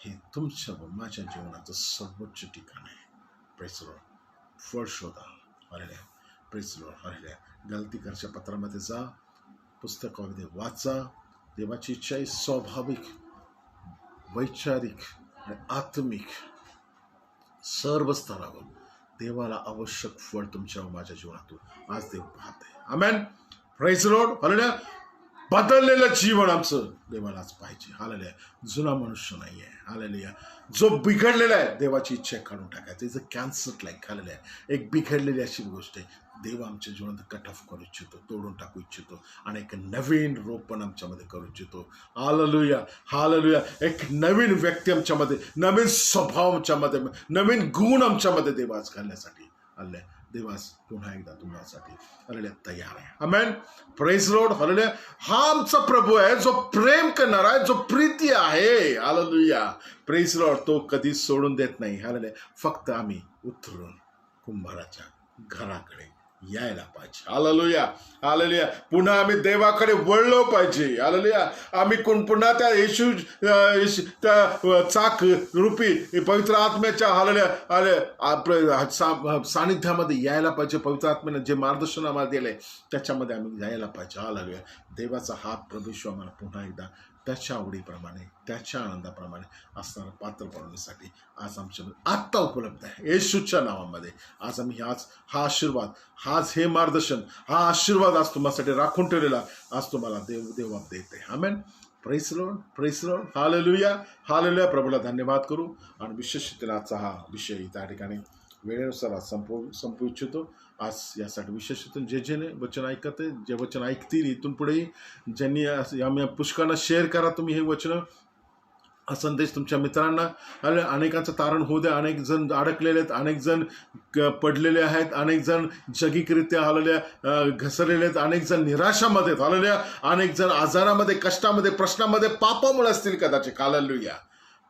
हे तुमच्या व माझ्या जीवनाचं सर्वोच्च ठिकाण आहे. Praise Lord. फळ शोधा. हालेलुया. Praise Lord. हालेलुया. गलतीकरच्या पत्रामध्ये जा, पुस्तकामध्ये वाचा. देवाची इच्छा आहे स्वाभाविक, वैचारिक आणि आत्मिक सर्व स्तरावर देवाला आवश्यक फळ तुमच्या व माझ्या जीवनातून आज देव पाहत आहे. आमेन. Praise Lord. हालेलुया. बदललेलं जीवन आमचं देवालाच पाहिजे. हालेलुया. जुना मनुष्य नाही आहे. हालेलुया. जो बिघडलेला आहे देवाची इच्छा काढून टाकायचं. Is a cancer like. Hallelujah. एक बिघडलेली अशी गोष्ट आहे. देव आमच्या जीवनात कट ऑफ करू इच्छितो, तोडून टाकू इच्छितो आणि एक नवीन रोपण आमच्यामध्ये करू इच्छितो. हालेलुया. हालेलुया. एक नवीन व्यक्ती आमच्यामध्ये, नवीन स्वभाव आमच्यामध्ये, नवीन गुण आमच्यामध्ये देवास घालण्यासाठी आले. देवास पुन्हा एकदा तुम्हासाठी हालेलुया तयार आहे. आमेन. Praise Lord. हालेलुया. हा आमचा प्रभू आहे जो प्रेम करणार आहे, जो प्रीती आहे. हालेलुया. Praise Lord. तो कधी सोडून देत नाही. हालेलुया. फक्त आम्ही उतरून कुंभाराच्या घराकडे यायला पाहिजे. हालेलुया. हालेलुया. पुन्हा आम्ही देवाकडे वळलो पाहिजे. हालेलुया. आम्ही पुन्हा त्या येशू त्या चाक रूपी पवित्र आत्म्याच्या हालेलुया सानिध्यामध्ये यायला पाहिजे. पवित्र आत्म्याने जे मार्गदर्शन आम्हाला दिलंय त्याच्यामध्ये आम्ही जायला पाहिजे. हालेलुया. देवाचा हात प्रभू आम्हाला पुन्हा एकदा त्याच्या आवडीप्रमाणे, त्याच्या आनंदाप्रमाणे असणारं पात्र बनवण्यासाठी आज आमच्यामध्ये आत्ता उपलब्ध आहे. येशूच्या नावामध्ये आज आम्ही हा आशीर्वाद, हे मार्गदर्शन, हा आशीर्वाद आज तुम्हासाठी राखून ठेवलेला आज तुम्हाला देव देते. आमेन. Praise Lord. Praise Lord. Hallelujah. हालेलुया. प्रभूला धन्यवाद करू आणि विशेष आजचा हा विषय त्या ठिकाणी वेळेनुसार संपवू इच्छितो आज यासाठी विशेषतः जे वचन ऐकत आहे, जे वचन ऐकतील इथून पुढेही, ज्यांनी आम्ही पुष्कळांना शेअर करा तुम्ही हे वचनं, हा संदेश तुमच्या मित्रांना. अनेकांचं तारण होऊ द्या. अनेक जण अडकलेले आहेत, अनेक जण पडलेले आहेत, अनेक जण जगिकरित्या आलेल्या घसरलेले आहेत, अनेक जण निराशामध्ये आलेल्या, अनेक जण आजारामध्ये, कष्टामध्ये, प्रश्नामध्ये, पापामुळे असतील कदाचित. हालेलुया.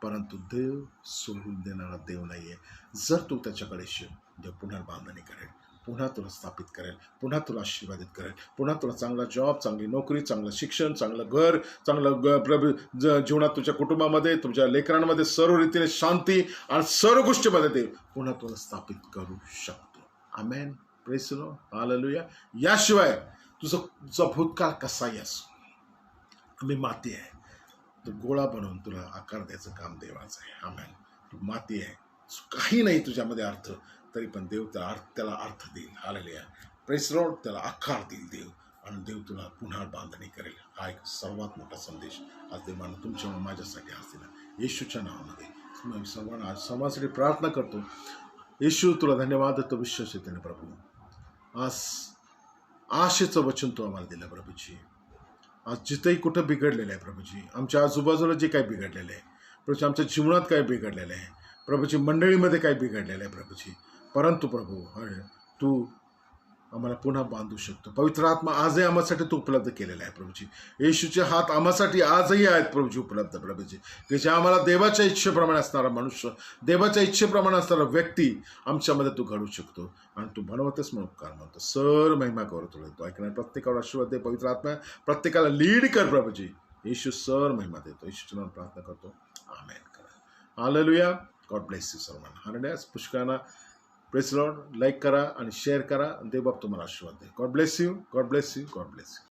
परंतु देव सोडून देणारा देव नाहीये. जर तू त्याच्याकडे येशील, देव पुनर्बांधणी करेल, पुन्हा तुला स्थापित करेल, पुन्हा तुला आशीर्वादित करेल, पुन्हा तुला चांगला जॉब, चांगली नोकरी, चांगलं शिक्षण, चांगलं घर, चांगलं जीवनात तुझ्या कुटुंबामध्ये, तुमच्या लेकरांमध्ये सर्व रीतीने शांती आणि सर्व गोष्टीमध्ये देव पुन्हा तुला स्थापित करू शकतो. आमेन. Praise the Lord. हालेलुया. याशिवाय तुझा भूतकाळ कसाही असो, आम्ही माती आहे, तो गोळा बनवून तुला आकार द्यायचं काम देवाचं आहे. आमेन. तू माती आहे, काही नाही तुझ्यामध्ये अर्थ, तरी पण देव त्याला अर्थ देईल. हालेलुया. Praise the Lord. त्याला आकार देईल देव, आणि देव तुला पुन्हा बांधणी करेल. हा एक सर्वात मोठा संदेश आज देवानं तुमच्या माझ्यासाठी आज दिला. येशूच्या नावामध्ये मी सर्वांना आज समाजासाठी प्रार्थना करतो. येशू तुला धन्यवाद देतो विश्वास येते प्रभू. आज आशेचं वचन तू आम्हाला दिलं प्रभूजी. आज जिथंही कुठं बिघडलेलं आहे प्रभूजी, आमच्या आजूबाजूला जे काही बिघडलेलं आहे प्रभूजी, आमच्या जीवनात काय बिघडलेलं आहे प्रभूजी, मंडळीमध्ये काय बिघडलेलं आहे प्रभूजी, परंतु प्रभू तू आम्हाला पुन्हा बांधू शकतो. पवित्र आत्मा आजही आम्हासाठी तू उपलब्ध केलेला आहे प्रभूजी. येशूचे हात आम्हासाठी आजही आहेत प्रभूजी उपलब्ध प्रभूजी, की जे आम्हाला देवाच्या इच्छेप्रमाणे असणारा मनुष्य, देवाच्या इच्छेप्रमाणे असणारा व्यक्ती आमच्यामध्ये तू घडू शकतो, आणि तू बनवतेस म्हणून उपकार म्हणतो. सर महिमा करू तुला. तू ऐकणार प्रत्येकावर आशीर्वाद दे पवित्र आत्मा, प्रत्येकाला लीड कर प्रभूजी. येशू सर महिमा देतो. येशूच्या नावाने प्रार्थना करतो. आमेन. करा. हालेलुया. गॉड ब्लेस यू सर्वांना. हालेलुया. पुष्कळांना प्रेज लॉर्ड लाईक करा आणि शेअर करा. देवबाप तुम्हाला आशीर्वाद दे. God bless you. God bless you. God bless you.